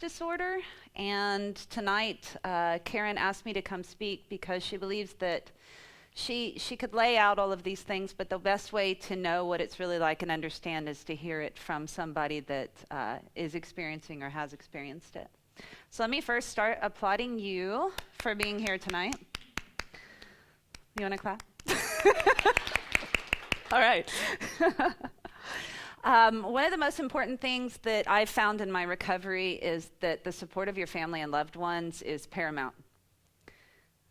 disorder, and tonight Karen asked me to come speak because she believes that she could lay out all of these things, but the best way to know what it's really like and understand is to hear it from somebody that is experiencing or has experienced it. So let me first start applauding you for being here tonight. You want to clap? All right. One of the most important things that I've found in my recovery is that the support of your family and loved ones is paramount.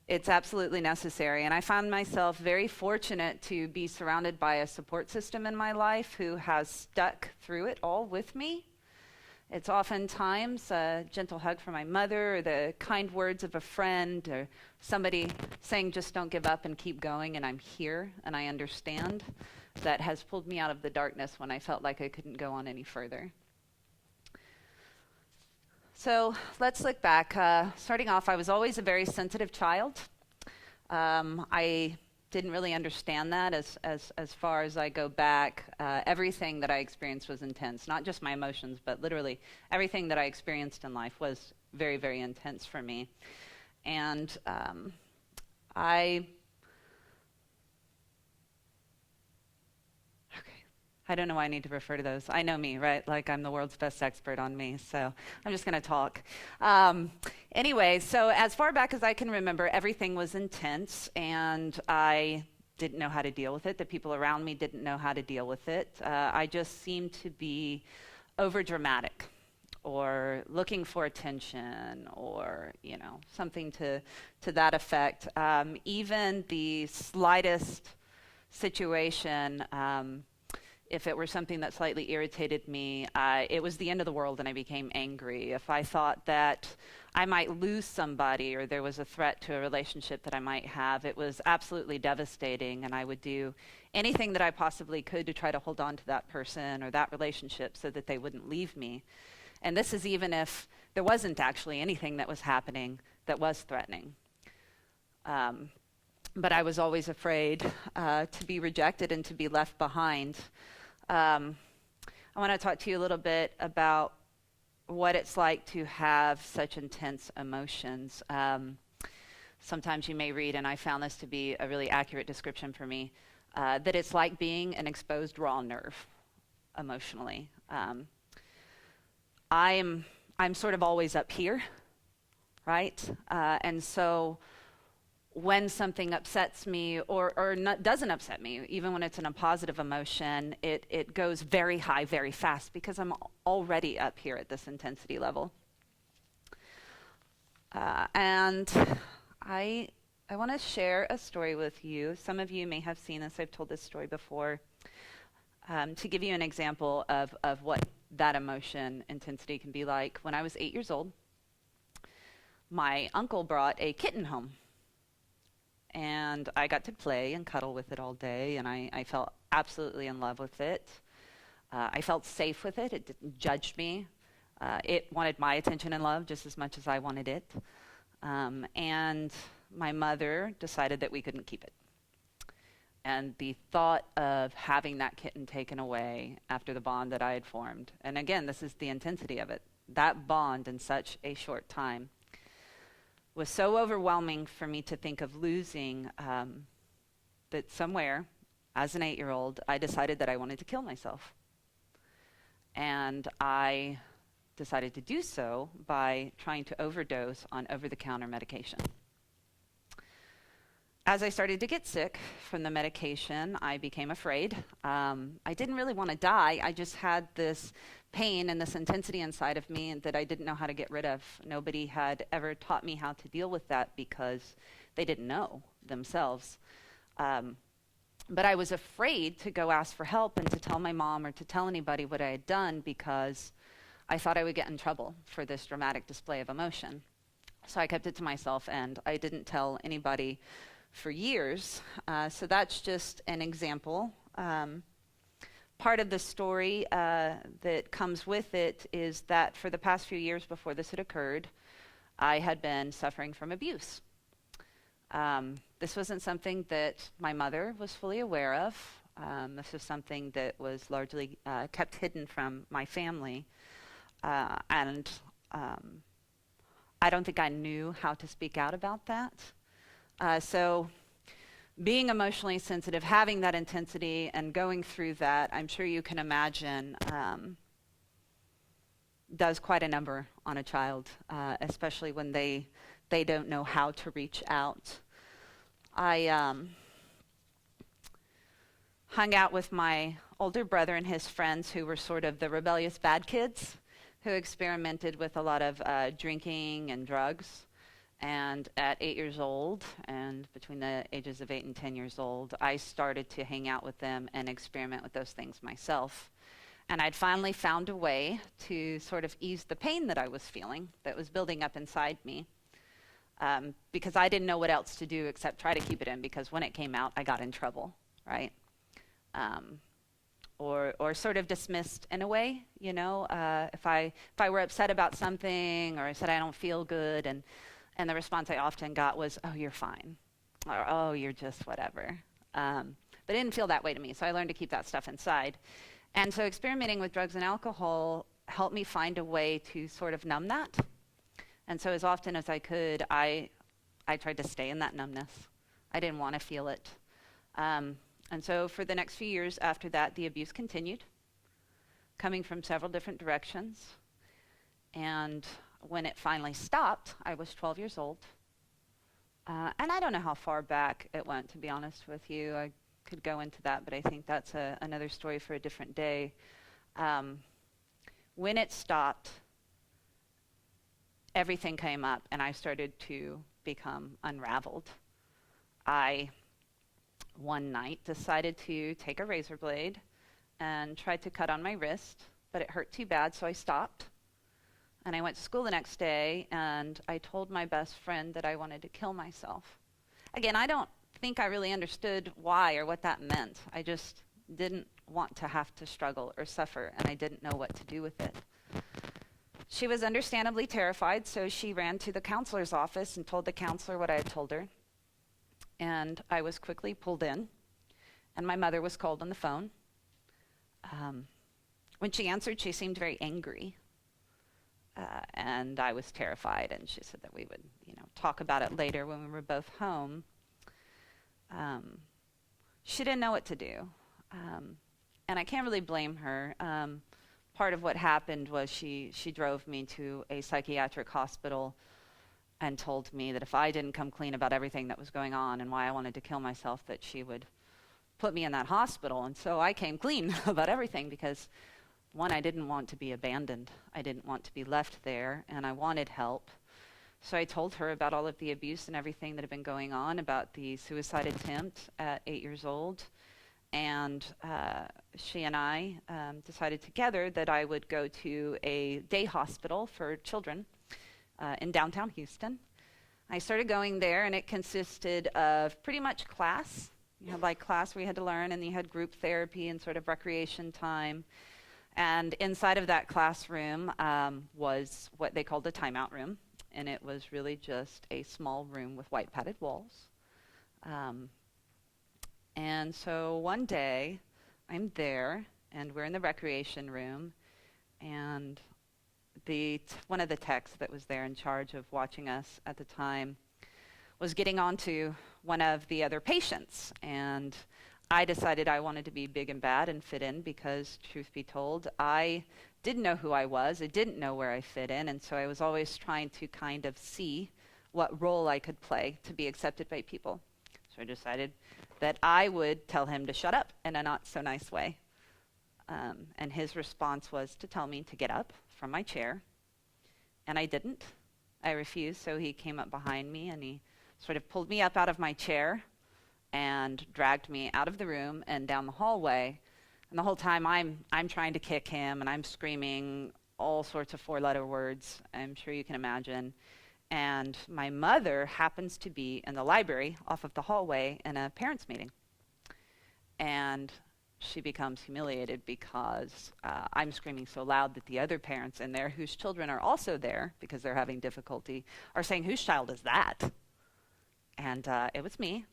It's absolutely necessary. And I found myself very fortunate to be surrounded by a support system in my life who has stuck through it all with me. It's oftentimes a gentle hug from my mother, or the kind words of a friend, or somebody saying, just don't give up and keep going, and I'm here and I understand, that has pulled me out of the darkness when I felt like I couldn't go on any further. So let's look back. Starting off, I was always a very sensitive child. I didn't really understand that as far as I go back. Everything that I experienced was intense, not just my emotions, but literally everything that I experienced in life was very, very intense for me. And I don't know why I need to refer to those. I know me, right? Like I'm the world's best expert on me, so I'm just going to talk. Anyway, so as far back as I can remember, everything was intense, and I didn't know how to deal with it. The people around me didn't know how to deal with it. I just seemed to be overdramatic, or looking for attention, or something to that effect. Even the slightest situation. If it were something that slightly irritated me, it was the end of the world and I became angry. If I thought that I might lose somebody or there was a threat to a relationship that I might have, it was absolutely devastating, and I would do anything that I possibly could to try to hold on to that person or that relationship so that they wouldn't leave me. And this is even if there wasn't actually anything that was happening that was threatening. But I was always afraid to be rejected and to be left behind. I want to talk to you a little bit about what it's like to have such intense emotions. Sometimes you may read, and I found this to be a really accurate description for me, that it's like being an exposed raw nerve emotionally. I'm sort of always up here, right? And so when something upsets me or doesn't upset me, even when it's in a positive emotion, it goes very high, very fast, because I'm already up here at this intensity level. And I want to share a story with you. Some of you may have seen this. I've told this story before. To give you an example of what that emotion intensity can be like. When I was 8 years old, my uncle brought a kitten home. And I got to play and cuddle with it all day, and I felt absolutely in love with it. I felt safe with it. It didn't judge me. It wanted my attention and love just as much as I wanted it. And my mother decided that we couldn't keep it. And the thought of having that kitten taken away after the bond that I had formed, and again, this is the intensity of it, that bond in such a short time, was so overwhelming for me to think of losing, that somewhere, as an 8-year-old, I decided that I wanted to kill myself. And I decided to do so by trying to overdose on over-the-counter medication. As I started to get sick from the medication, I became afraid. I didn't really want to die. I just had this pain and this intensity inside of me that I didn't know how to get rid of. Nobody had ever taught me how to deal with that because they didn't know themselves. But I was afraid to go ask for help and to tell my mom or to tell anybody what I had done because I thought I would get in trouble for this dramatic display of emotion. So I kept it to myself, and I didn't tell anybody for years. So that's just an example. Part of the story that comes with it is that for the past few years before this had occurred, I had been suffering from abuse. This wasn't something that my mother was fully aware of. This was something that was largely kept hidden from my family. And I don't think I knew how to speak out about that. So being emotionally sensitive, having that intensity and going through that, I'm sure you can imagine, does quite a number on a child, especially when they don't know how to reach out. I hung out with my older brother and his friends who were sort of the rebellious bad kids who experimented with a lot of drinking and drugs. And at 8 years old, and between the ages of 8 and 10 years old, I started to hang out with them and experiment with those things myself. And I'd finally found a way to sort of ease the pain that I was feeling, that was building up inside me, because I didn't know what else to do except try to keep it in, because when it came out, I got in trouble, right? Or sort of dismissed in a way, you know, if I were upset about something, or I said I don't feel good, and the response I often got was, "Oh, you're fine," or "Oh, you're just whatever." But it didn't feel that way to me, so I learned to keep that stuff inside. And so experimenting with drugs and alcohol helped me find a way to sort of numb that. And so as often as I could, I tried to stay in that numbness. I didn't want to feel it. And so for the next few years after that, the abuse continued, coming from several different directions. And when it finally stopped, I was 12 years old. And I don't know how far back it went, to be honest with you. I could go into that, but I think that's another story for a different day. When it stopped, everything came up, and I started to become unraveled. I, one night, decided to take a razor blade and tried to cut on my wrist, but it hurt too bad, so I stopped. And I went to school the next day, and I told my best friend that I wanted to kill myself. Again, I don't think I really understood why or what that meant. I just didn't want to have to struggle or suffer, and I didn't know what to do with it. She was understandably terrified, so she ran to the counselor's office and told the counselor what I had told her. And I was quickly pulled in, and my mother was called on the phone. When she answered, she seemed very angry. And I was terrified, and she said that we would, talk about it later when we were both home. She didn't know what to do, and I can't really blame her. Part of what happened was she drove me to a psychiatric hospital and told me that if I didn't come clean about everything that was going on and why I wanted to kill myself, that she would put me in that hospital. And so I came clean about everything because, one, I didn't want to be abandoned. I didn't want to be left there, and I wanted help. So I told her about all of the abuse and everything that had been going on, about the suicide attempt at 8 years old. And she and I decided together that I would go to a day hospital for children in downtown Houston. I started going there, and it consisted of pretty much class. You had like class where you had to learn, and you had group therapy and sort of recreation time. And inside of that classroom was what they called a timeout room. And it was really just a small room with white padded walls. And so one day I'm there, and we're in the recreation room, and one of the techs that was there in charge of watching us at the time was getting on to one of the other patients. And I decided I wanted to be big and bad and fit in because, truth be told, I didn't know who I was. I didn't know where I fit in, and so I was always trying to kind of see what role I could play to be accepted by people. So I decided that I would tell him to shut up in a not so nice way. And his response was to tell me to get up from my chair, and I didn't. I refused, so he came up behind me, and he sort of pulled me up out of my chair and dragged me out of the room and down the hallway. And the whole time I'm trying to kick him, and I'm screaming all sorts of four-letter words, I'm sure you can imagine. And my mother happens to be in the library off of the hallway in a parents' meeting. And she becomes humiliated because I'm screaming so loud that the other parents in there, whose children are also there because they're having difficulty, are saying, "Whose child is that?" And it was me.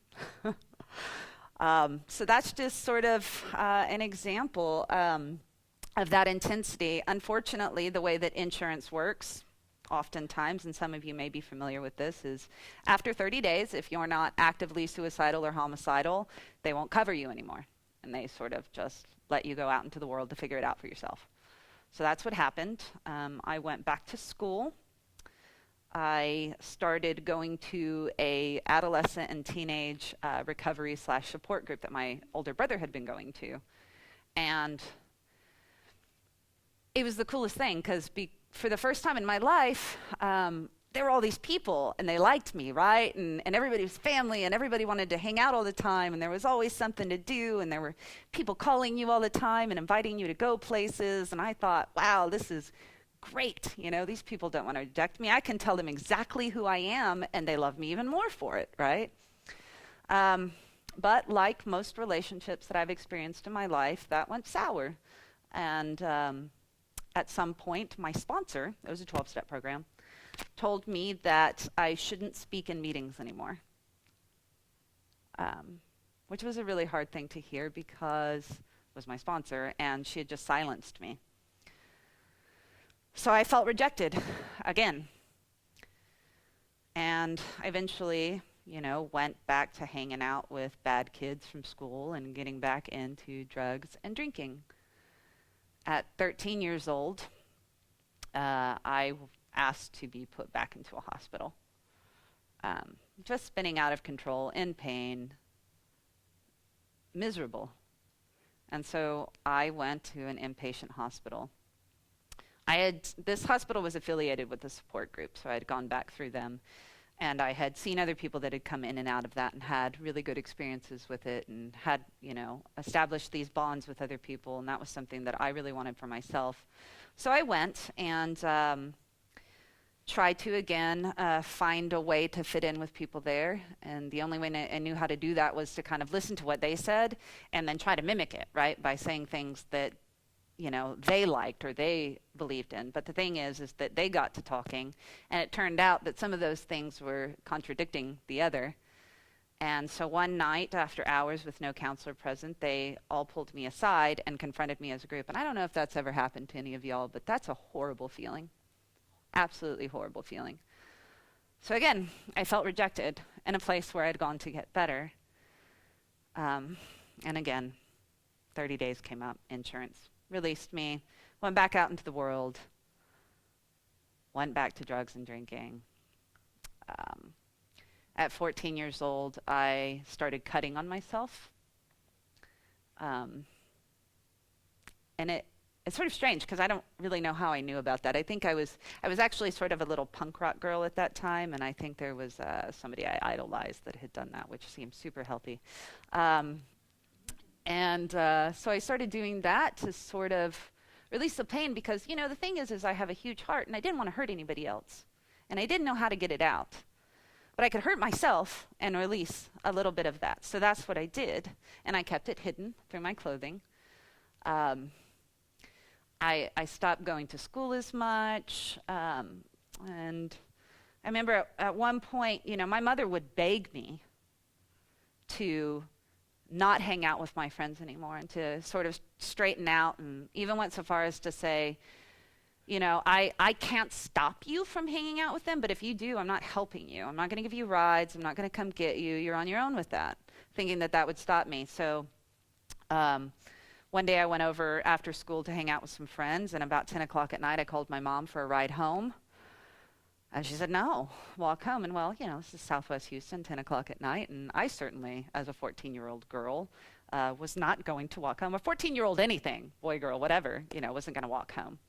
So that's just sort of an example of that intensity. Unfortunately, the way that insurance works, oftentimes, and some of you may be familiar with this, is after 30 days, if you're not actively suicidal or homicidal, they won't cover you anymore. And they sort of just let you go out into the world to figure it out for yourself. So that's what happened. I went back to school. I started going to a adolescent and teenage recovery/support group that my older brother had been going to. And it was the coolest thing, because for the first time in my life, there were all these people, and they liked me, right? And everybody was family, and everybody wanted to hang out all the time, and there was always something to do, and there were people calling you all the time and inviting you to go places. And I thought, wow, this is great. You know, these people don't want to reject me. I can tell them exactly who I am, and they love me even more for it, right? But like most relationships that I've experienced in my life, that went sour. And at some point, my sponsor, it was a 12-step program, told me that I shouldn't speak in meetings anymore, which was a really hard thing to hear, because it was my sponsor, and she had just silenced me. So I felt rejected again. And I eventually, went back to hanging out with bad kids from school and getting back into drugs and drinking. At 13 years old, I asked to be put back into a hospital. Just spinning out of control, in pain, miserable. And so I went to an inpatient hospital. This hospital was affiliated with a support group, so I had gone back through them. And I had seen other people that had come in and out of that and had really good experiences with it, and had, established these bonds with other people. And that was something that I really wanted for myself. So I went and tried to, again, find a way to fit in with people there. And the only way I knew how to do that was to kind of listen to what they said and then try to mimic it, right? By saying things that they liked or they believed in. But the thing is that they got to talking, and it turned out that some of those things were contradicting the other. And so one night, after hours with no counselor present, they all pulled me aside and confronted me as a group. And I don't know if that's ever happened to any of y'all, but that's a horrible feeling. Absolutely horrible feeling. So again, I felt rejected in a place where I'd gone to get better. And again, 30 days came up, insurance released me, went back out into the world, went back to drugs and drinking. At 14 years old, I started cutting on myself. And it's sort of strange, because I don't really know how I knew about that. I think I was actually sort of a little punk rock girl at that time, and I think there was somebody I idolized that had done that, which seemed super healthy. And so I started doing that to sort of release the pain, because, the thing is I have a huge heart, and I didn't want to hurt anybody else. And I didn't know how to get it out. But I could hurt myself and release a little bit of that. So that's what I did. And I kept it hidden through my clothing. I stopped going to school as much. And I remember at one point, my mother would beg me to not hang out with my friends anymore, and to sort of straighten out, and even went so far as to say, I can't stop you from hanging out with them, but if you do, I'm not helping you. I'm not going to give you rides. I'm not going to come get you. You're on your own with that, thinking that would stop me. So one day I went over after school to hang out with some friends, and about 10 o'clock at night, I called my mom for a ride home. And she said, no, walk home. And well, this is Southwest Houston, 10 o'clock at night. And I certainly, as a 14-year-old girl, was not going to walk home. A 14-year-old anything, boy, girl, whatever, wasn't going to walk home.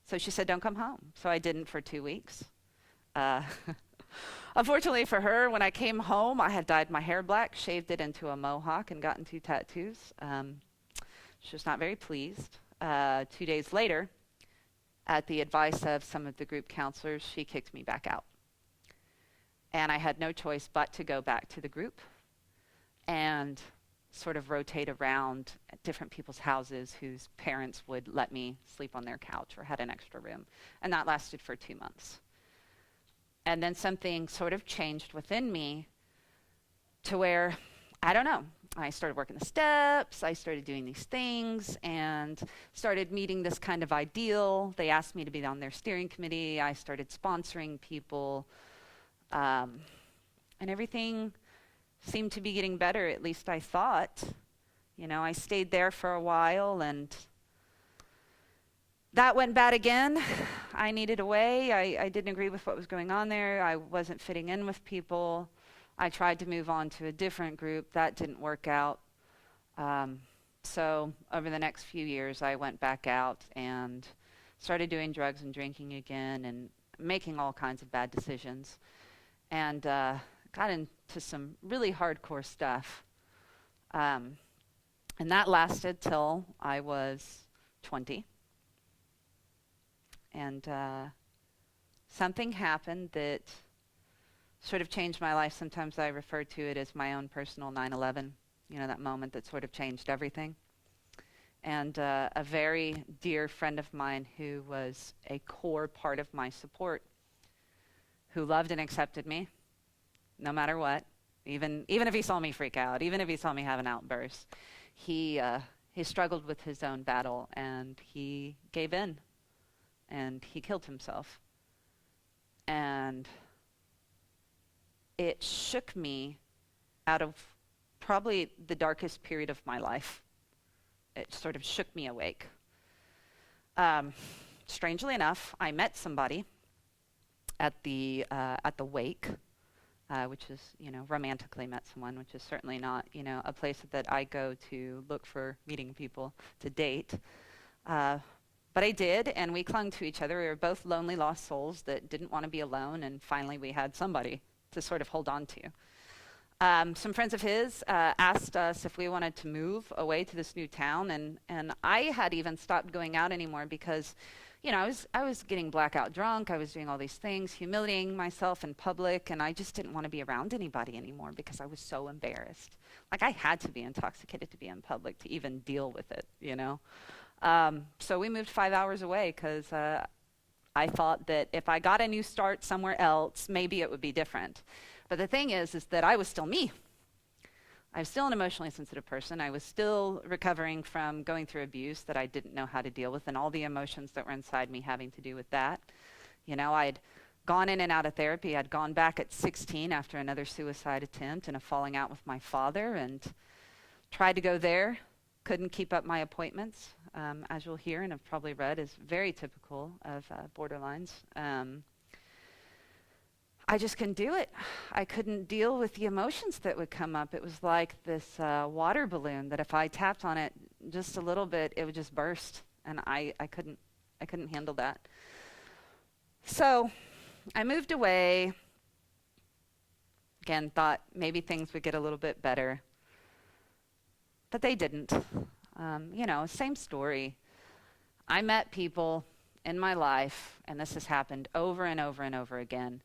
So she said, don't come home. So I didn't for 2 weeks. Unfortunately for her, when I came home, I had dyed my hair black, shaved it into a mohawk, and gotten 2 tattoos. She was not very pleased. 2 days later, at the advice of some of the group counselors, she kicked me back out. And I had no choice but to go back to the group and sort of rotate around at different people's houses whose parents would let me sleep on their couch or had an extra room. And that lasted for 2 months. And then something sort of changed within me to where, I don't know, I started working the steps, I started doing these things, and started meeting this kind of ideal. They asked me to be on their steering committee. I started sponsoring people, and everything seemed to be getting better, at least I thought. I stayed there for a while, and that went bad again. I needed a way. I didn't agree with what was going on there. I wasn't fitting in with people. I tried to move on to a different group. That didn't work out. So over the next few years, I went back out and started doing drugs and drinking again and making all kinds of bad decisions. And got into some really hardcore stuff. And that lasted till I was 20. And something happened that sort of changed my life. Sometimes I refer to it as my own personal 9/11, that moment that sort of changed everything. And a very dear friend of mine who was a core part of my support, who loved and accepted me, no matter what, even if he saw me freak out, even if he saw me have an outburst, he struggled with his own battle, and he gave in. And he killed himself. And it shook me out of probably the darkest period of my life. It sort of shook me awake. Strangely enough, I met somebody at the wake, which is, romantically met someone, which is certainly not, a place that I go to look for meeting people to date. But I did, and we clung to each other. We were both lonely, lost souls that didn't want to be alone, and finally we had somebody to sort of hold on to. Some friends of his asked us if we wanted to move away to this new town, and I had even stopped going out anymore because, I was getting blackout drunk. I was doing all these things, humiliating myself in public, and I just didn't want to be around anybody anymore because I was so embarrassed. Like, I had to be intoxicated to be in public to even deal with it, So we moved 5 hours away because I thought that if I got a new start somewhere else, maybe it would be different. But the thing is that I was still me. I was still an emotionally sensitive person. I was still recovering from going through abuse that I didn't know how to deal with, and all the emotions that were inside me having to do with that. I'd gone in and out of therapy. I'd gone back at 16 after another suicide attempt and a falling out with my father, and tried to go there. Couldn't keep up my appointments, as you'll hear and have probably read, is very typical of borderlines. I just couldn't do it. I couldn't deal with the emotions that would come up. It was like this water balloon that if I tapped on it just a little bit, it would just burst, and I couldn't handle that. So I moved away. Again, thought maybe things would get a little bit better. But they didn't. Same story. I met people in my life, and this has happened over and over and over again,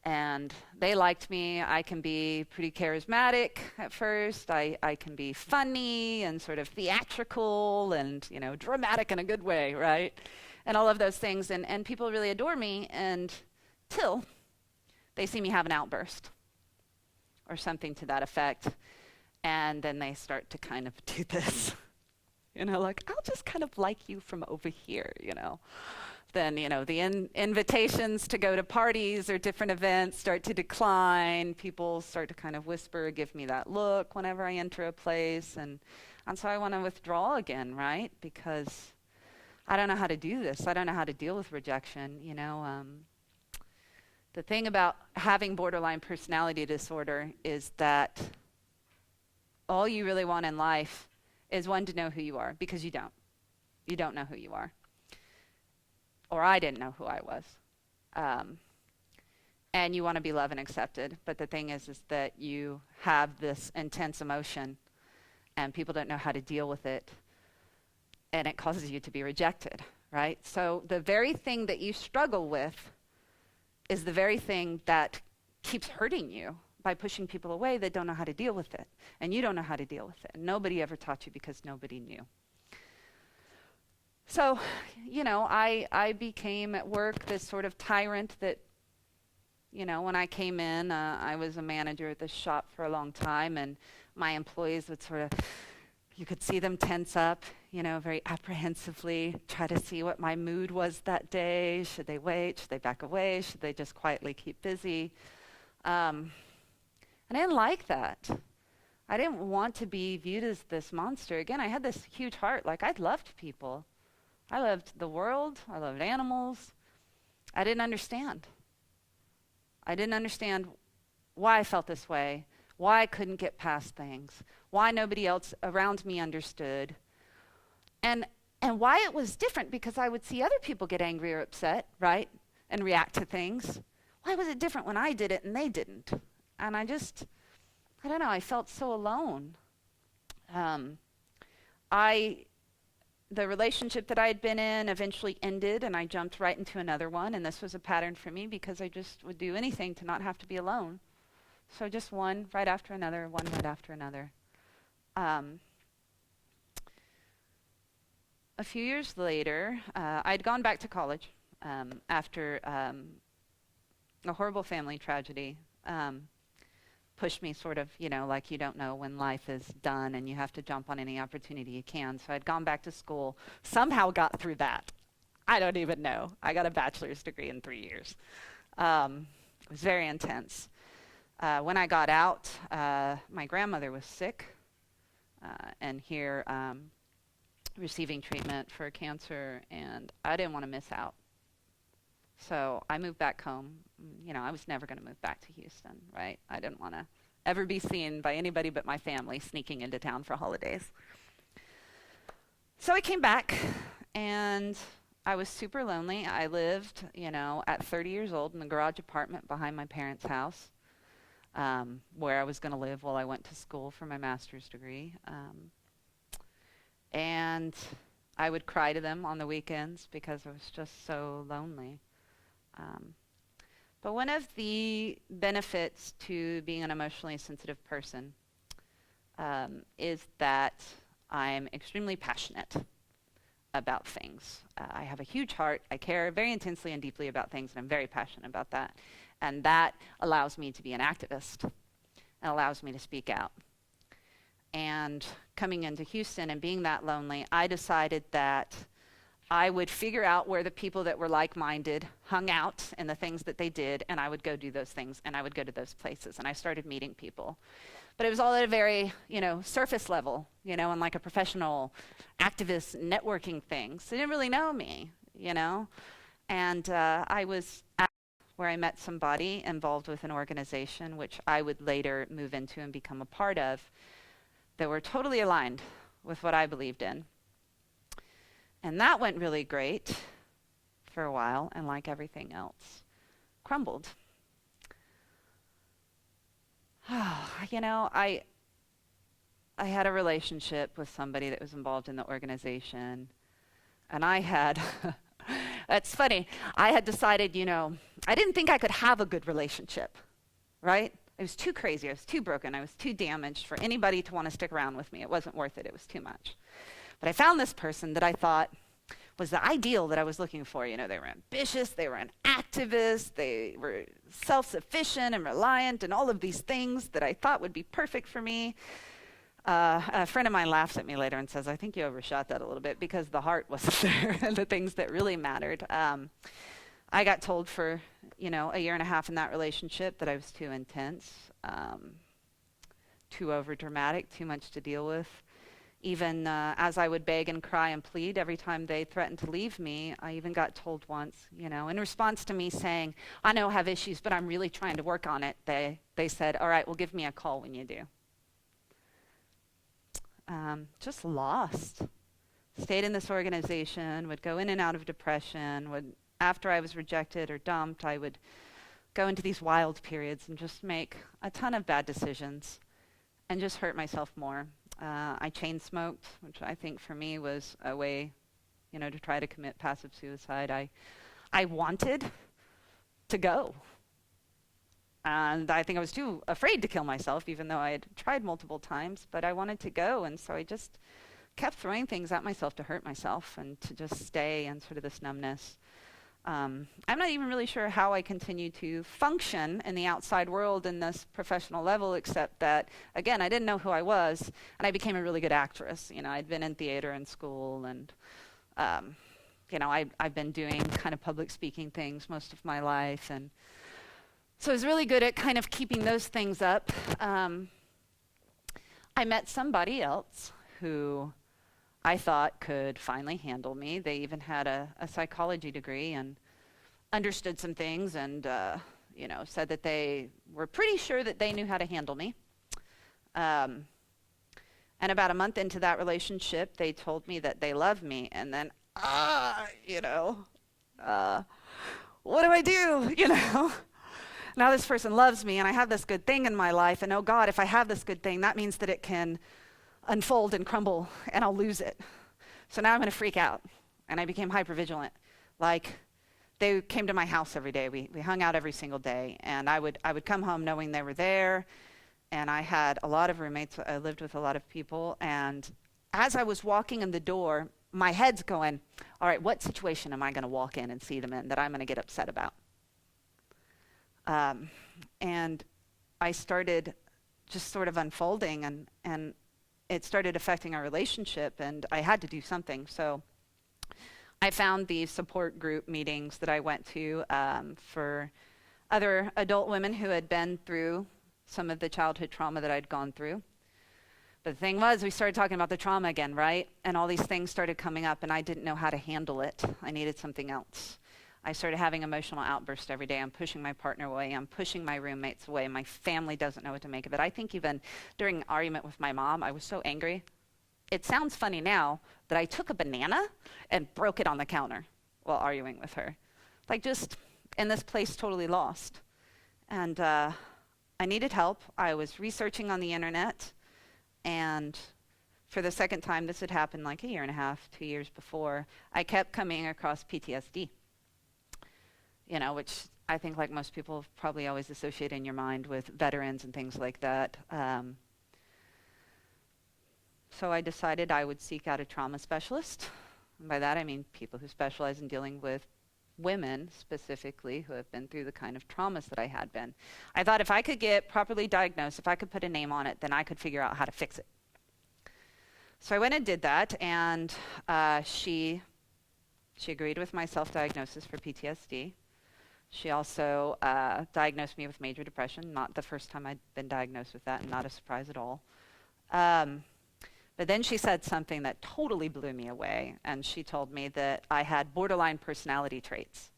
and they liked me. I can be pretty charismatic at first. I can be funny and sort of theatrical and, dramatic in a good way, right? And all of those things, and people really adore me until they see me have an outburst or something to that effect. And then they start to kind of do this, like, I'll just kind of like you from over here, Then, the invitations to go to parties or different events start to decline. People start to kind of whisper, give me that look whenever I enter a place. And so I want to withdraw again, right? Because I don't know how to do this. I don't know how to deal with rejection, The thing about having borderline personality disorder is that all you really want in life is one, to know who you are, because you don't. You don't know who you are. Or I didn't know who I was. And you want to be loved and accepted. But the thing is that you have this intense emotion, and people don't know how to deal with it, and it causes you to be rejected, right? So the very thing that you struggle with is the very thing that keeps hurting you by pushing people away that don't know how to deal with it. And you don't know how to deal with it. And nobody ever taught you because nobody knew. So, I became at work this sort of tyrant that, when I came in, I was a manager at this shop for a long time, and my employees would sort of, you could see them tense up, very apprehensively, try to see what my mood was that day. Should they wait? Should they back away? Should they just quietly keep busy? And I didn't like that. I didn't want to be viewed as this monster. Again, I had this huge heart. Like, I loved people. I loved the world. I loved animals. I didn't understand. I didn't understand why I felt this way, why I couldn't get past things, why nobody else around me understood, and why it was different, because I would see other people get angry or upset, right, and react to things. Why was it different when I did it and they didn't? And I don't know, I felt so alone. The relationship that I had been in eventually ended, and I jumped right into another one, and this was a pattern for me because I just would do anything to not have to be alone. So just one right after another, one right after another. A few years later, I'd gone back to college after a horrible family tragedy. Pushed me sort of, like, you don't know when life is done and you have to jump on any opportunity you can. So I'd gone back to school, somehow got through that. I don't even know. I got a bachelor's degree in 3 years. It was very intense. When I got out, my grandmother was sick and here receiving treatment for cancer, and I didn't want to miss out. So I moved back home. I was never going to move back to Houston, right? I didn't want to ever be seen by anybody but my family sneaking into town for holidays. So I came back, and I was super lonely. I lived, at 30 years old in the garage apartment behind my parents' house, where I was going to live while I went to school for my master's degree. And I would cry to them on the weekends because I was just so lonely. But one of the benefits to being an emotionally sensitive person is that I'm extremely passionate about things. I have a huge heart. I care very intensely and deeply about things, and I'm very passionate about that. And that allows me to be an activist and allows me to speak out. And coming into Houston and being that lonely, I decided that I would figure out where the people that were like-minded hung out and the things that they did, and I would go do those things, and I would go to those places, and I started meeting people. But it was all at a very, surface level, and like a professional activist networking thing. So they didn't really know me, And I was at where I met somebody involved with an organization, which I would later move into and become a part of, that were totally aligned with what I believed in. And that went really great for a while, and like everything else, crumbled. I had a relationship with somebody that was involved in the organization, and I had, it's funny, I had decided, I didn't think I could have a good relationship, right? I was too crazy, I was too broken, I was too damaged for anybody to want to stick around with me. It wasn't worth it, it was too much. But I found this person that I thought was the ideal that I was looking for. They were ambitious, they were an activist, they were self-sufficient and reliant, and all of these things that I thought would be perfect for me. A friend of mine laughs at me later and says, I think you overshot that a little bit because the heart wasn't there and the things that really mattered. I got told for, a year and a half in that relationship that I was too intense, too overdramatic, too much to deal with. Even as I would beg and cry and plead every time they threatened to leave me, I even got told once, in response to me saying, I know I have issues, but I'm really trying to work on it. They said, all right, well, give me a call when you do. Just lost. Stayed in this organization, would go in and out of depression, after I was rejected or dumped, I would go into these wild periods and just make a ton of bad decisions and just hurt myself more. I chain smoked, which I think for me was a way, to try to commit passive suicide. I wanted to go. And I think I was too afraid to kill myself, even though I had tried multiple times, but I wanted to go. And so I just kept throwing things at myself to hurt myself and to just stay in sort of this numbness. I'm not even really sure how I continue to function in the outside world in this professional level, except that, again, I didn't know who I was, and I became a really good actress. You know, I'd been in theater in school, and you know, I've been doing kind of public speaking things most of my life, and so I was really good at kind of keeping those things up. I met somebody else who I thought could finally handle me. They even had a psychology degree and understood some things, and you know, said that they were pretty sure that they knew how to handle me. And about a month into that relationship, they told me that they love me, and then, you know, what do I do? You know, now this person loves me, and I have this good thing in my life, and oh God, if I have this good thing, that means that it can unfold and crumble, and I'll lose it. So now I'm going to freak out, and I became hypervigilant. Like, they came to my house every day. We hung out every single day, and I would come home knowing they were there. And I had a lot of roommates. I lived with a lot of people, and as I was walking in the door, my head's going, all right, what situation am I going to walk in and see them in that I'm going to get upset about? And I started just sort of unfolding, and it started affecting our relationship, and I had to do something. So I found these support group meetings that I went to for other adult women who had been through some of the childhood trauma that I'd gone through. But the thing was, we started talking about the trauma again, right? And all these things started coming up, and I didn't know how to handle it. I needed something else. I started having emotional outbursts every day. I'm pushing my partner away. I'm pushing my roommates away. My family doesn't know what to make of it. I think even during an argument with my mom, I was so angry. It sounds funny now that I took a banana and broke it on the counter while arguing with her. Like, just in this place, totally lost. And I needed help. I was researching on the internet, and for the second time, this had happened like a year and a half, 2 years before, I kept coming across PTSD. You know, which I think, like most people, probably always associate in your mind with veterans and things like that. So I decided I would seek out a trauma specialist. And by that I mean people who specialize in dealing with women specifically who have been through the kind of traumas that I had been. I thought if I could get properly diagnosed, if I could put a name on it, then I could figure out how to fix it. So I went and did that, and she agreed with my self-diagnosis for PTSD. She also diagnosed me with major depression, not the first time I'd been diagnosed with that, and not a surprise at all. But then she said something that totally blew me away, and she told me that I had borderline personality traits,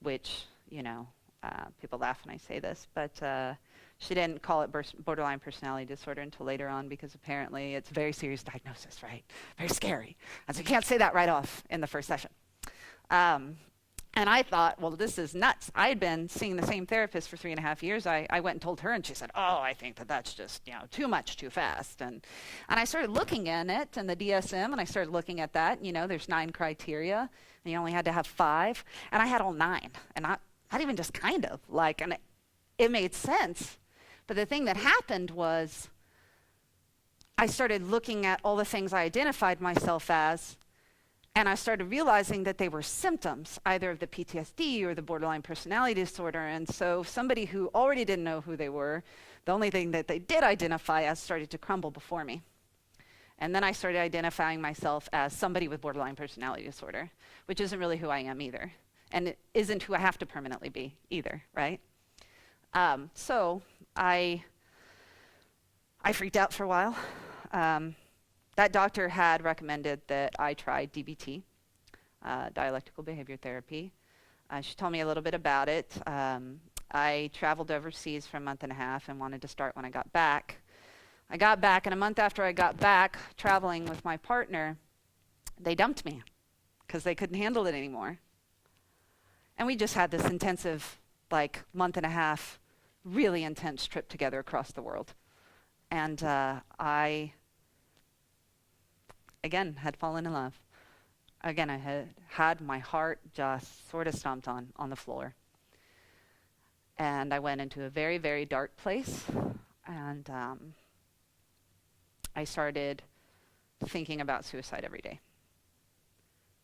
which, you know, people laugh when I say this, but she didn't call it borderline personality disorder until later on, because apparently it's a very serious diagnosis, right? Very scary. And so you can't say that right off in the first session. And I thought, well, this is nuts. I had been seeing the same therapist for 3.5 years. I went and told her, and she said, oh, I think that that's just, you know, too much, too fast. And I started looking at it and the DSM, and I started looking at that. You know, there's 9 criteria, and you only had to have 5. And I had all 9, and not even just kind of, like, and it made sense. But the thing that happened was I started looking at all the things I identified myself as, and I started realizing that they were symptoms, either of the PTSD or the borderline personality disorder. And so somebody who already didn't know who they were, the only thing that they did identify as started to crumble before me. And then I started identifying myself as somebody with borderline personality disorder, which isn't really who I am either. And it isn't who I have to permanently be either, right? So I freaked out for a while. That doctor had recommended that I try DBT, Dialectical Behavior Therapy. She told me a little bit about it. I traveled overseas for a month and a half and wanted to start when I got back. I got back, and a month after I got back, traveling with my partner, they dumped me because they couldn't handle it anymore. And we just had this intensive, like, month and a half, really intense trip together across the world. And I again, had fallen in love. Again, I had my heart just sort of stomped on the floor. And I went into a very, very dark place. And I started thinking about suicide every day.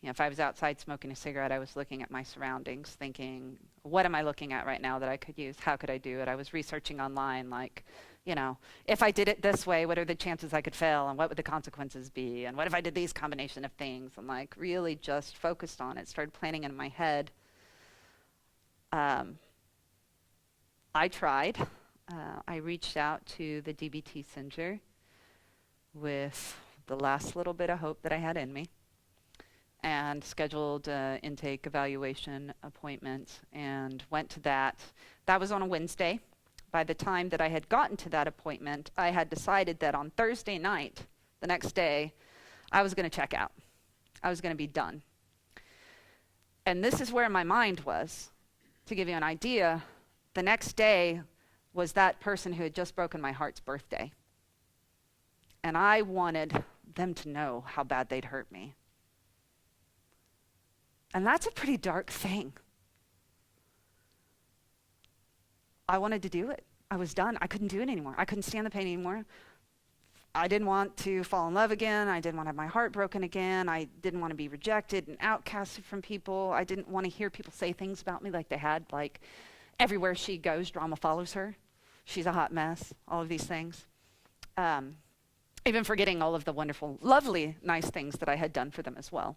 if I was outside smoking a cigarette, I was looking at my surroundings, thinking, what am I looking at right now that I could use? How could I do it? I was researching online, like, if I did it this way, what are the chances I could fail, and what would the consequences be? And what if I did these combination of things? And like really just focused on it, started planning in my head. I tried. I reached out to the DBT Center with the last little bit of hope that I had in me, and scheduled intake evaluation appointment and went to that. That was on a Wednesday. By the time that I had gotten to that appointment, I had decided that on Thursday night, the next day, I was going to check out. I was going to be done. And this is where my mind was. To give you an idea, the next day was that person who had just broken my heart's birthday. And I wanted them to know how bad they'd hurt me. And that's a pretty dark thing. I wanted to do it. I was done. I couldn't do it anymore. I couldn't stand the pain anymore. I didn't want to fall in love again. I didn't want to have my heart broken again. I didn't want to be rejected and outcasted from people. I didn't want to hear people say things about me like they had, like everywhere she goes, drama follows her. She's a hot mess, all of these things. Even forgetting all of the wonderful, lovely, nice things that I had done for them as well.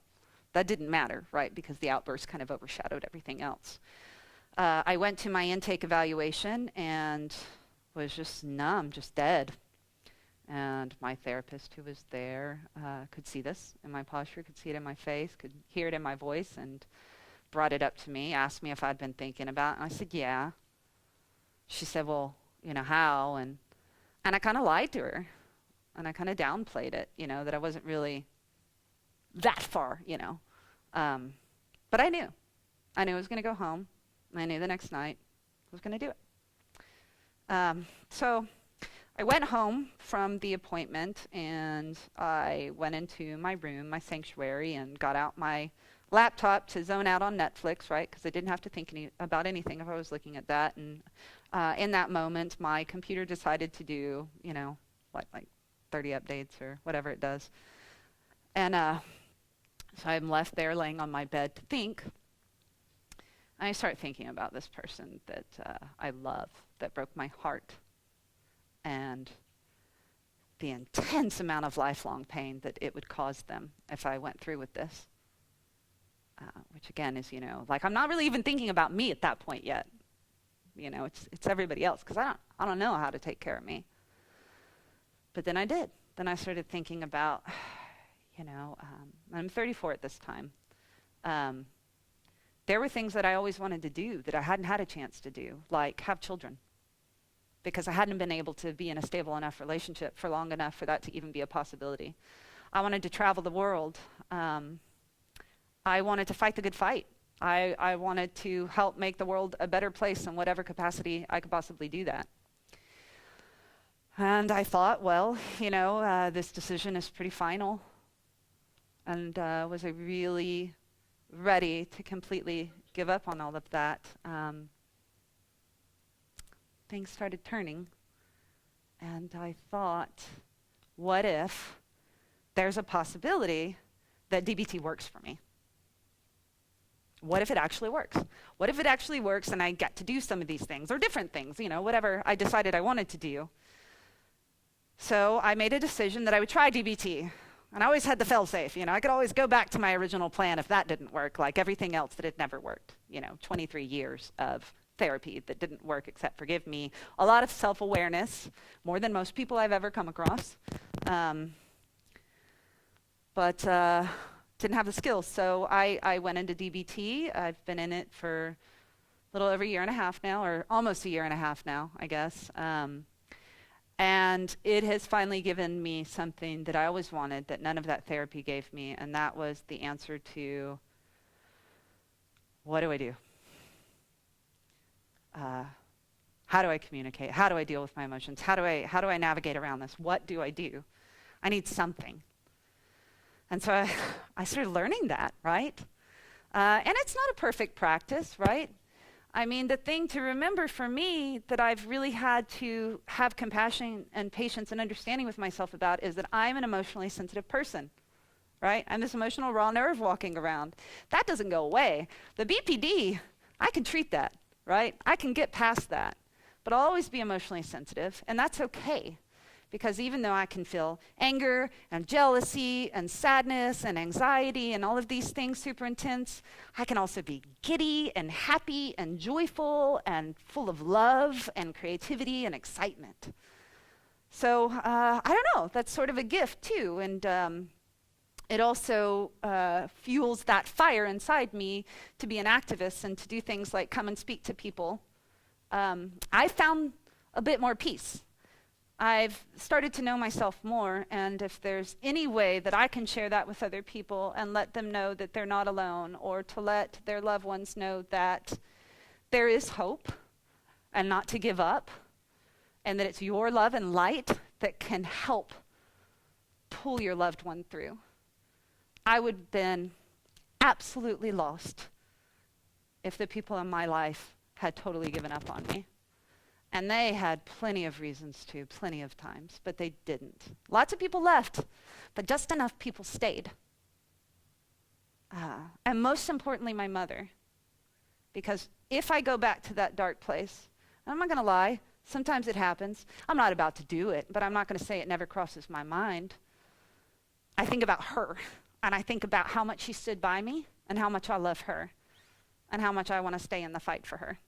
That didn't matter, right? Because the outburst kind of overshadowed everything else. I went to my intake evaluation and was just numb, just dead. And my therapist who was there could see this in my posture, could see it in my face, could hear it in my voice, and brought it up to me, asked me if I'd been thinking about it. And I said, yeah. She said, well, how? And I kind of lied to her. And I kind of downplayed it, that I wasn't really that far, But I knew. I knew I was going to go home. And I knew the next night I was going to do it. So I went home from the appointment, and I went into my room, my sanctuary, and got out my laptop to zone out on Netflix, right? Because I didn't have to think about anything if I was looking at that. And in that moment, my computer decided to do, like 30 updates or whatever it does. And so I'm left there laying on my bed to think. And I start thinking about this person that I love, that broke my heart, and the intense amount of lifelong pain that it would cause them if I went through with this. Which again is, like I'm not really even thinking about me at that point yet. It's everybody else, because I don't know how to take care of me. But then I did. Then I started thinking about, I'm 34 at this time. There were things that I always wanted to do that I hadn't had a chance to do, like have children, because I hadn't been able to be in a stable enough relationship for long enough for that to even be a possibility. I wanted to travel the world. I wanted to fight the good fight. I wanted to help make the world a better place in whatever capacity I could possibly do that. And I thought, well, this decision is pretty final. And was I really ready to completely give up on all of that? Things started turning. And I thought, what if there's a possibility that DBT works for me? What if it actually works? What if it actually works and I get to do some of these things, or different things, whatever I decided I wanted to do? So I made a decision that I would try DBT. And I always had the fail-safe, I could always go back to my original plan if that didn't work, like everything else that had never worked. 23 years of therapy that didn't work except for give me a lot of self-awareness, more than most people I've ever come across. But didn't have the skills. So I went into DBT. I've been in it for a little over a year and a half now, or almost a year and a half now, I guess. And it has finally given me something that I always wanted that none of that therapy gave me, and that was the answer to, what do I do? How do I communicate? How do I deal with my emotions? How do I navigate around this? What do I do? I need something. And so I started learning that, right? And it's not a perfect practice, right? I mean, the thing to remember for me that I've really had to have compassion and patience and understanding with myself about is that I'm an emotionally sensitive person, right? I'm this emotional raw nerve walking around. That doesn't go away. The BPD, I can treat that, right? I can get past that. But I'll always be emotionally sensitive, and that's okay. Because even though I can feel anger and jealousy and sadness and anxiety and all of these things super intense, I can also be giddy and happy and joyful and full of love and creativity and excitement. So I don't know, that's sort of a gift too. And it also fuels that fire inside me to be an activist and to do things like come and speak to people. I found a bit more peace. I've started to know myself more, and if there's any way that I can share that with other people and let them know that they're not alone, or to let their loved ones know that there is hope and not to give up, and that it's your love and light that can help pull your loved one through, I would have been absolutely lost if the people in my life had totally given up on me. And they had plenty of reasons to, plenty of times, but they didn't. Lots of people left, but just enough people stayed. And most importantly, my mother. Because if I go back to that dark place, I'm not going to lie, sometimes it happens. I'm not about to do it, but I'm not going to say it never crosses my mind. I think about her, and I think about how much she stood by me, and how much I love her, and how much I want to stay in the fight for her.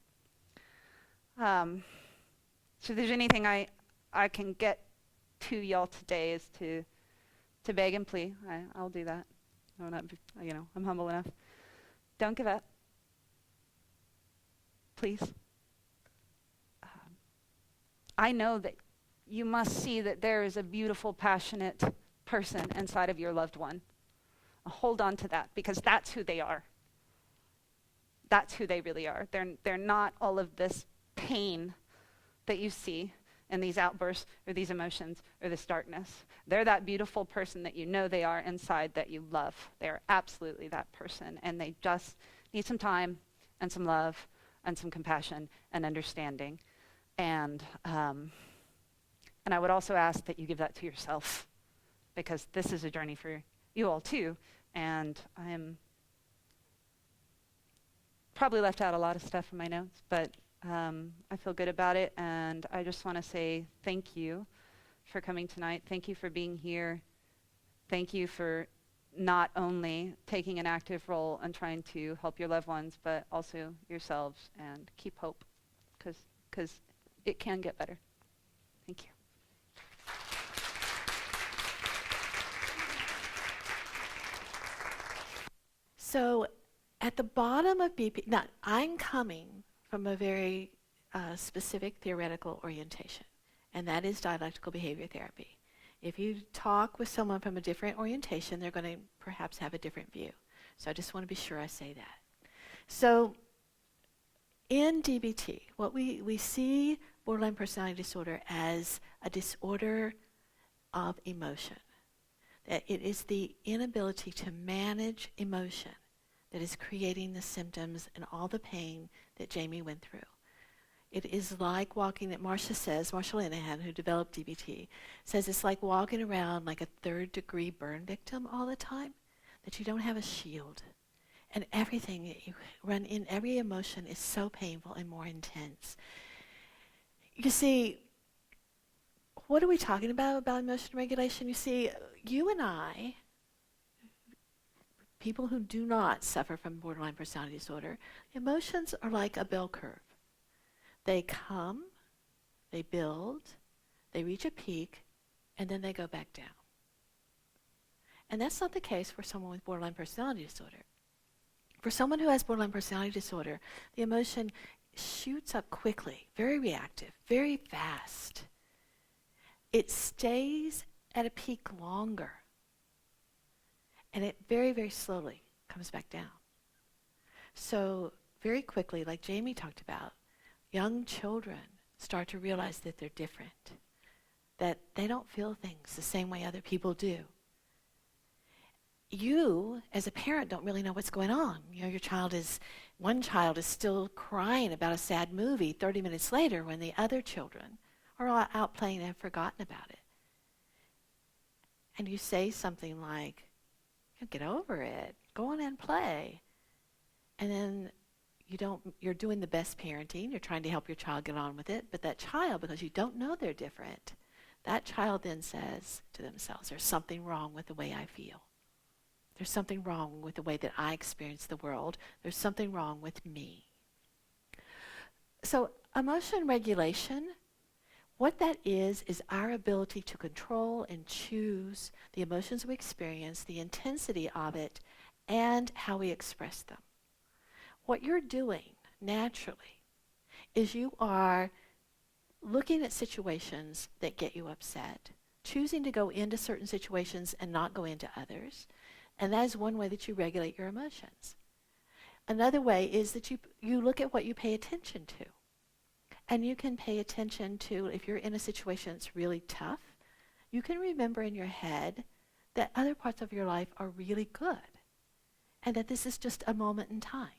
So if there's anything I can get to y'all today is to beg and plea. I'll do that. I'm humble enough. Don't give up. Please. I know that you must see that there is a beautiful, passionate person inside of your loved one. Hold on to that, because that's who they are. That's who they really are. They're not all of this pain that you see in these outbursts or these emotions or this darkness. They're that beautiful person that you know they are inside, that you love. They're absolutely that person, and they just need some time and some love and some compassion and understanding. And I would also ask that you give that to yourself, because this is a journey for you all too. And I am probably left out a lot of stuff in my notes, but I feel good about it, and I just want to say thank you for coming tonight. Thank you for being here. Thank you for not only taking an active role and trying to help your loved ones, but also yourselves, and keep hope, because it can get better. Thank you. So at the bottom of BP, now I'm coming from a very specific theoretical orientation, and that is dialectical behavior therapy. If you talk with someone from a different orientation, they're going to perhaps have a different view. So I just want to be sure I say that. So in DBT, what we see borderline personality disorder as a disorder of emotion. That it is the inability to manage emotion that is creating the symptoms and all the pain that Jamie went through. It is like walking, that Marcia Linehan, who developed DBT, says it's like walking around like a third-degree burn victim all the time, that you don't have a shield. And everything that you run in, every emotion is so painful and more intense. You see, what are we talking about emotion regulation? You see, you and I, people who do not suffer from borderline personality disorder, emotions are like a bell curve. They come, they build, they reach a peak, and then they go back down. And that's not the case for someone with borderline personality disorder. For someone who has borderline personality disorder, the emotion shoots up quickly, very reactive, very fast. It stays at a peak longer, and it very, very slowly comes back down. So very quickly, like Jamie talked about, young children start to realize that they're different, that they don't feel things the same way other people do. You, as a parent, don't really know what's going on. You know, one child is still crying about a sad movie 30 minutes later when the other children are all out playing and have forgotten about it. And you say something like, Get over it. Go on and play. And then you're doing the best parenting. You're trying to help your child get on with it. But that child, because you don't know they're different, that child then says to themselves, there's something wrong with the way I feel. There's something wrong with the way that I experience the world. There's something wrong with me. So emotion regulation, what that is our ability to control and choose the emotions we experience, the intensity of it, and how we express them. What you're doing naturally is you are looking at situations that get you upset, choosing to go into certain situations and not go into others, and that is one way that you regulate your emotions. Another way is that you look at what you pay attention to. And you can pay attention to, if you're in a situation that's really tough, you can remember in your head that other parts of your life are really good and that this is just a moment in time.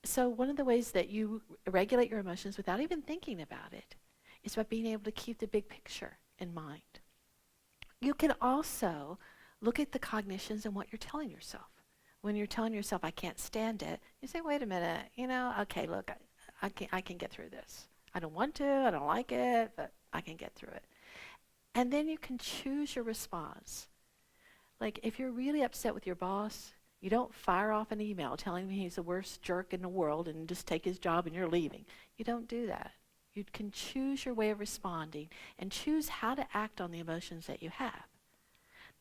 So one of the ways that you regulate your emotions without even thinking about it is by being able to keep the big picture in mind. You can also look at the cognitions and what you're telling yourself. When you're telling yourself, I can't stand it, you say, wait a minute, okay, look, I can get through this. I don't want to, I don't like it, but I can get through it. And then you can choose your response. Like if you're really upset with your boss, you don't fire off an email telling him he's the worst jerk in the world and just take his job and you're leaving. You don't do that. You can choose your way of responding and choose how to act on the emotions that you have.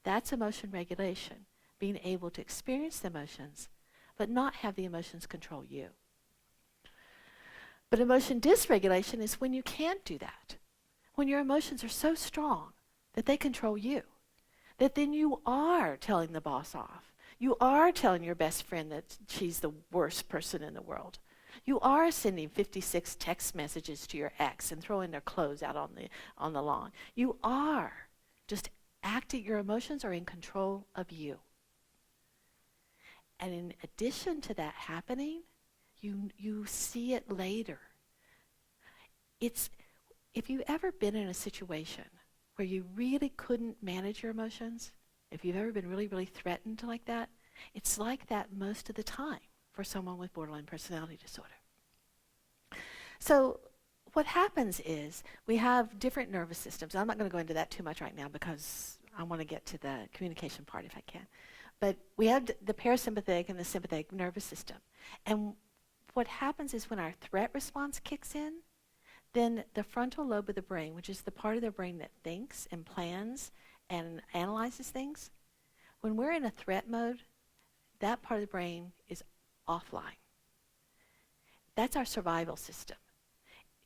That's emotion regulation, being able to experience the emotions, but not have the emotions control you. But emotion dysregulation is when you can't do that. When your emotions are so strong that they control you. That then you are telling the boss off. You are telling your best friend that she's the worst person in the world. You are sending 56 text messages to your ex and throwing their clothes out on the lawn. You are just acting, your emotions are in control of you. And in addition to that happening, you see it later. If you've ever been in a situation where you really couldn't manage your emotions, if you've ever been really, really threatened like that, it's like that most of the time for someone with borderline personality disorder. So what happens is we have different nervous systems. I'm not going to go into that too much right now because I want to get to the communication part if I can. But we have the parasympathetic and the sympathetic nervous system. And what happens is when our threat response kicks in, then the frontal lobe of the brain, which is the part of the brain that thinks and plans and analyzes things, when we're in a threat mode, that part of the brain is offline. That's our survival system.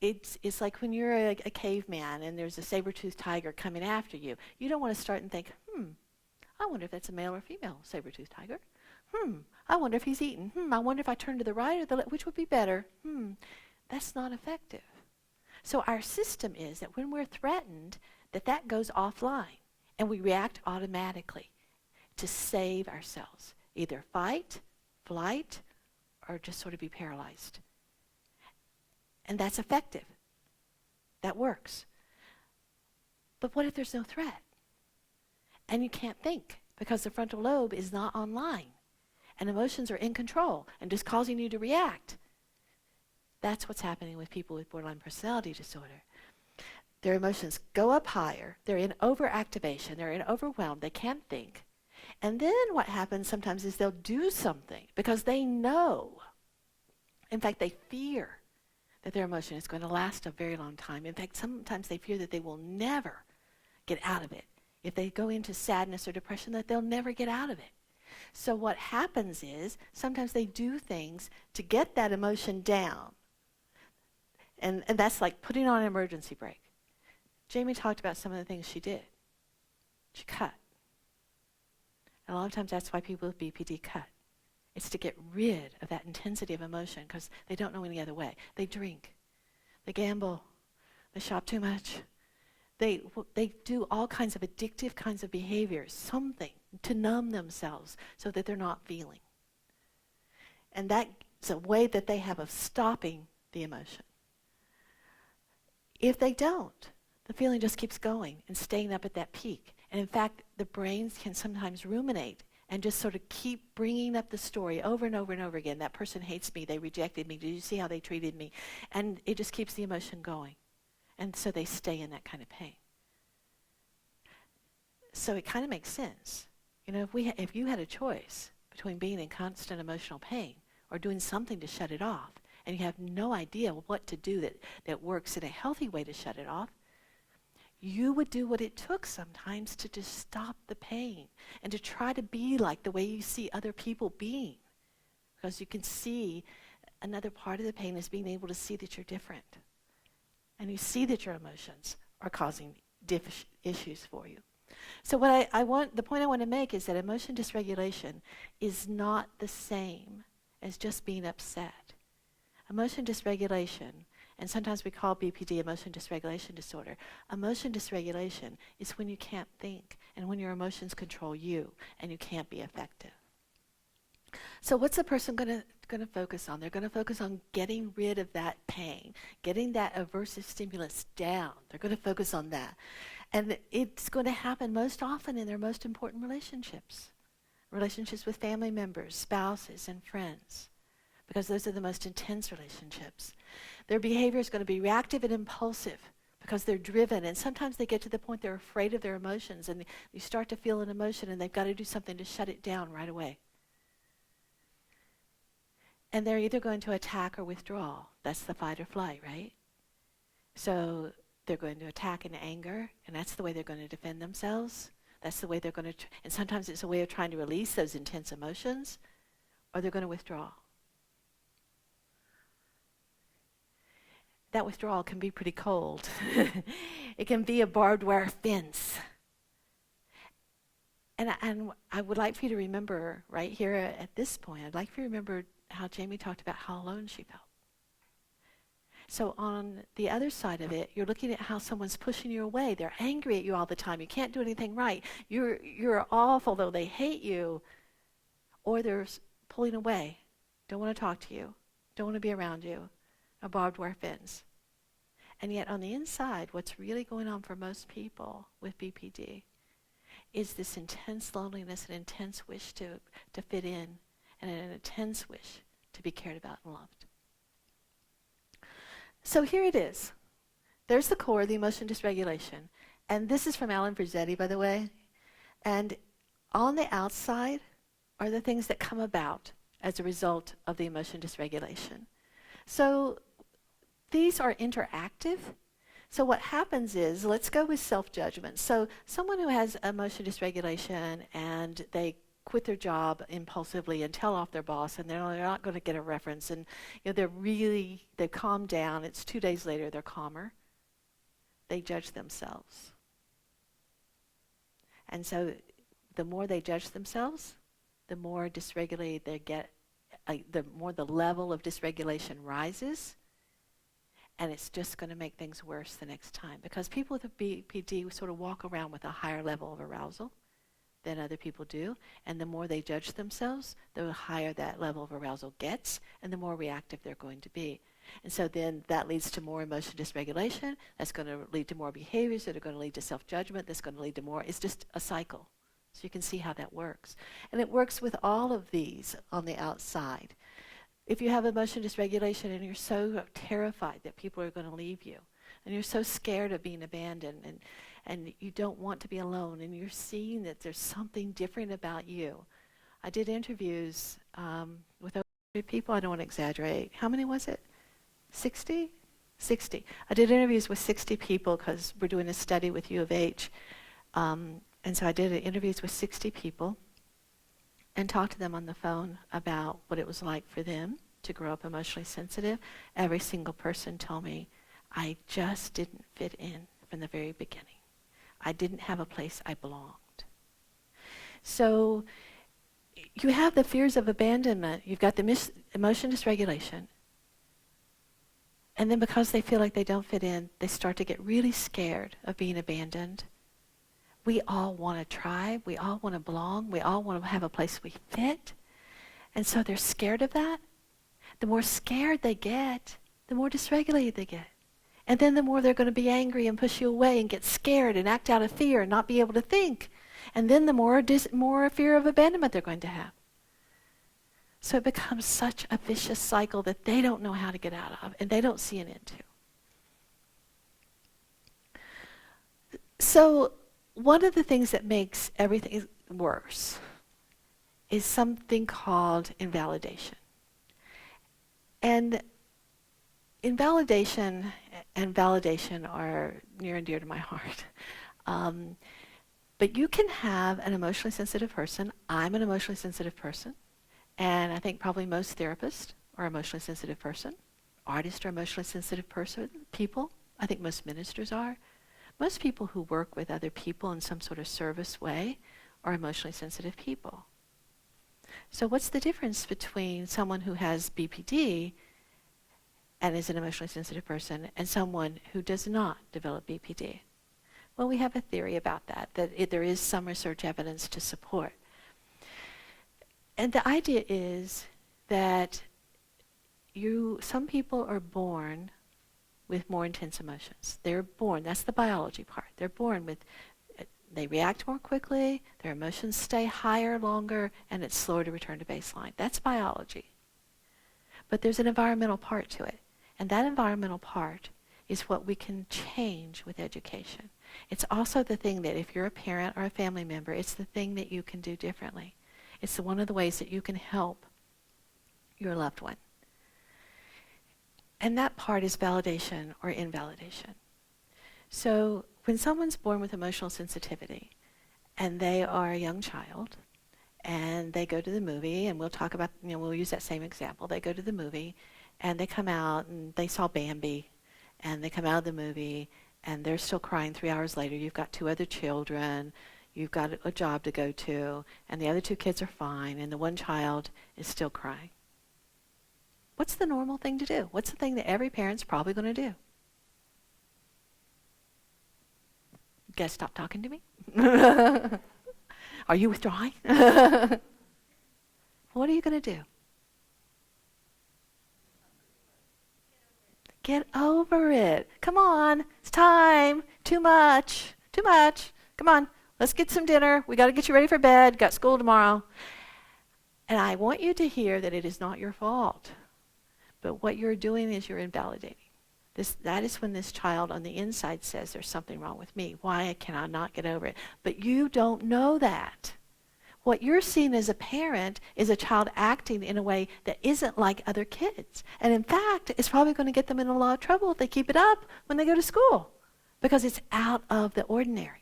It's like when you're a caveman and there's a saber-toothed tiger coming after you. You don't want to start and think, I wonder if that's a male or female saber-toothed tiger. I wonder if he's eaten. I wonder if I turn to the right or the left, which would be better. That's not effective. So our system is that when we're threatened, that goes offline and we react automatically to save ourselves. Either fight, flight, or just sort of be paralyzed. And that's effective. That works. But what if there's no threat? And you can't think because the frontal lobe is not online and emotions are in control and just causing you to react. That's what's happening with people with borderline personality disorder. Their emotions go up higher. They're in overactivation. They're in overwhelm. They can't think. And then what happens sometimes is they'll do something because they know. In fact, they fear that their emotion is going to last a very long time. In fact, sometimes they fear that they will never get out of it. If they go into sadness or depression, that they'll never get out of it. So what happens is sometimes they do things to get that emotion down. And that's like putting on an emergency brake. Jamie talked about some of the things she did. She cut. And a lot of times that's why people with BPD cut. It's to get rid of that intensity of emotion because they don't know any other way. They drink. They gamble. They shop too much. They do all kinds of addictive kinds of behaviors, something to numb themselves so that they're not feeling. And that's a way that they have of stopping the emotion. If they don't, the feeling just keeps going and staying up at that peak. And in fact, the brains can sometimes ruminate and just sort of keep bringing up the story over and over and over again. That person hates me. They rejected me. Did you see how they treated me? And it just keeps the emotion going. And so they stay in that kind of pain. So it kind of makes sense. You know, if you had a choice between being in constant emotional pain or doing something to shut it off, and you have no idea what to do that works in a healthy way to shut it off, you would do what it took sometimes to just stop the pain and to try to be like the way you see other people being. Because you can see another part of the pain is being able to see that you're different. And you see that your emotions are causing issues for you. So the point I want to make is that emotion dysregulation is not the same as just being upset. Emotion dysregulation, and sometimes we call BPD emotion dysregulation disorder. Emotion dysregulation is when you can't think and when your emotions control you and you can't be effective. So what's the person going to focus on? They're going to focus on getting rid of that pain, getting that aversive stimulus down. They're going to focus on that. And it's going to happen most often in their most important relationships. Relationships with family members, spouses, and friends. Because those are the most intense relationships. Their behavior is going to be reactive and impulsive because they're driven, and sometimes they get to the point they're afraid of their emotions, and you start to feel an emotion and they've got to do something to shut it down right away. And they're either going to attack or withdraw. That's the fight or flight, right? So they're going to attack in anger, and that's the way they're going to defend themselves. That's the way they're going to, and sometimes it's a way of trying to release those intense emotions, or they're going to withdraw. That withdrawal can be pretty cold. It can be a barbed wire fence. And I would like for you to remember right here at this point, I'd like for you to remember how Jamie talked about how alone she felt. So on the other side of it, you're looking at how someone's pushing you away. They're angry at you all the time. You can't do anything right. You're awful, though they hate you. Or they're pulling away. Don't want to talk to you. Don't want to be around you. A barbed wire fence. And yet on the inside, what's really going on for most people with BPD is this intense loneliness, an intense wish to fit in, and an intense wish to be cared about and loved. So here it is. There's the core, the emotion dysregulation. And this is from Alan Verzetti, by the way. And on the outside are the things that come about as a result of the emotion dysregulation. So these are interactive. So what happens is, let's go with self-judgment. So someone who has emotion dysregulation and they quit their job impulsively and tell off their boss, and they're not going to get a reference, and they've calmed down. It's 2 days later, they're calmer. They judge themselves. And so the more they judge themselves, the more dysregulated they get, the more the level of dysregulation rises, and it's just going to make things worse the next time. Because people with BPD sort of walk around with a higher level of arousal than other people do, and the more they judge themselves, the higher that level of arousal gets, and the more reactive they're going to be. And so then that leads to more emotion dysregulation. That's going to lead to more behaviors that are going to lead to self-judgment. That's going to lead to more. It's just a cycle. So you can see how that works. And it works with all of these on the outside. If you have emotion dysregulation and you're so terrified that people are going to leave you, and you're so scared of being abandoned, and you don't want to be alone, and you're seeing that there's something different about you. I did interviews with over 100 people. I don't want to exaggerate. How many was it? 60? 60. I did interviews with 60 people because we're doing a study with U of H. And so I did interviews with 60 people and talked to them on the phone about what it was like for them to grow up emotionally sensitive. Every single person told me, I just didn't fit in from the very beginning. I didn't have a place I belonged. So you have the fears of abandonment. You've got the emotion dysregulation. And then because they feel like they don't fit in, they start to get really scared of being abandoned. We all want a tribe. We all want to belong. We all want to have a place we fit. And so they're scared of that. The more scared they get, the more dysregulated they get. And then the more they're going to be angry and push you away and get scared and act out of fear and not be able to think. And then the more fear of abandonment they're going to have. So it becomes such a vicious cycle that they don't know how to get out of and they don't see an end to. So one of the things that makes everything worse is something called invalidation. And invalidation and validation are near and dear to my heart. But you can have an emotionally sensitive person. I'm an emotionally sensitive person. And I think probably most therapists are emotionally sensitive person. Artists are emotionally sensitive people. I think most ministers are. Most people who work with other people in some sort of service way are emotionally sensitive people. So what's the difference between someone who has BPD and is an emotionally sensitive person and someone who does not develop BPD? Well, we have a theory about that there is some research evidence to support. And the idea is that some people are born with more intense emotions. They're born, that's the biology part. They're born with, they react more quickly, their emotions stay higher longer, and it's slower to return to baseline. That's biology. But there's an environmental part to it. And that environmental part is what we can change with education. It's also the thing that if you're a parent or a family member, it's the thing that you can do differently. It's one of the ways that you can help your loved one. And that part is validation or invalidation. So when someone's born with emotional sensitivity and they are a young child and they go to the movie, and we'll talk about, we'll use that same example. They go to the movie and they come out and they saw Bambi and they come out of the movie and they're still crying 3 hours later. You've got 2 other children. You've got a job to go to, and the other 2 kids are fine, and the one child is still crying. What's the normal thing to do? What's the thing that every parent's probably going to do? You guys stop talking to me? Are you withdrawing? What are you going to do? Get over it. Come on. It's time. Too much. Too much. Come on. Let's get some dinner. We got to get you ready for bed. Got school tomorrow. And I want you to hear that it is not your fault. But what you're doing is you're invalidating. That is when this child on the inside says, there's something wrong with me. Why can I not get over it? But you don't know that. What you're seeing as a parent is a child acting in a way that isn't like other kids. And in fact, it's probably going to get them in a lot of trouble if they keep it up when they go to school. Because it's out of the ordinary.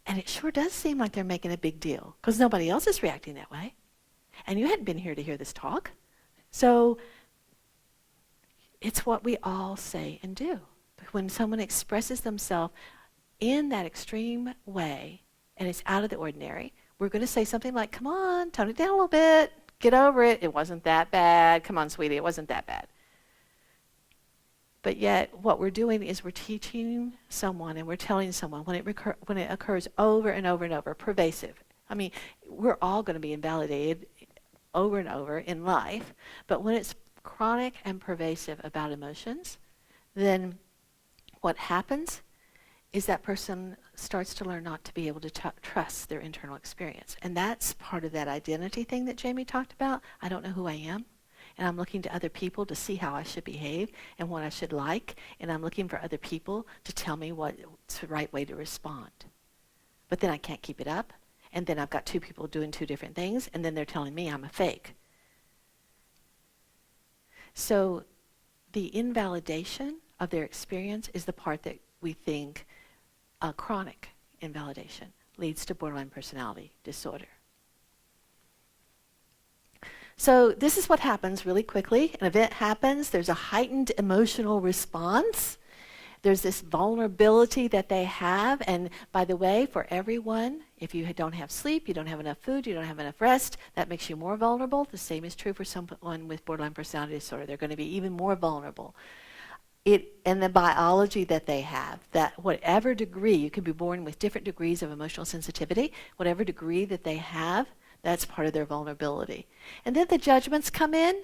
And it sure does seem like they're making a big deal because nobody else is reacting that way. And you hadn't been here to hear this talk. So it's what we all say and do. When someone expresses themselves in that extreme way and it's out of the ordinary, we're going to say something like, come on, tone it down a little bit. Get over it. It wasn't that bad. Come on, sweetie, it wasn't that bad. But yet, what we're doing is we're teaching someone and we're telling someone when it occurs over and over and over, pervasive. I mean, we're all going to be invalidated over and over in life, but when it's chronic and pervasive about emotions, then what happens is that person starts to learn not to be able to trust their internal experience. And that's part of that identity thing that Jamie talked about. I don't know who I am. And I'm looking to other people to see how I should behave and what I should like. And I'm looking for other people to tell me what's the right way to respond. But then I can't keep it up. And then I've got 2 people doing 2 different things. And then they're telling me I'm a fake. So the invalidation of their experience is the part that we think chronic invalidation leads to borderline personality disorder. So this is what happens really quickly. An event happens. There's a heightened emotional response. There's this vulnerability that they have. And by the way, for everyone, if you don't have sleep, you don't have enough food, you don't have enough rest, that makes you more vulnerable. The same is true for someone with borderline personality disorder. They're going to be even more vulnerable. And the biology that they have, that whatever degree, you can be born with different degrees of emotional sensitivity, whatever degree that they have, that's part of their vulnerability. And then the judgments come in,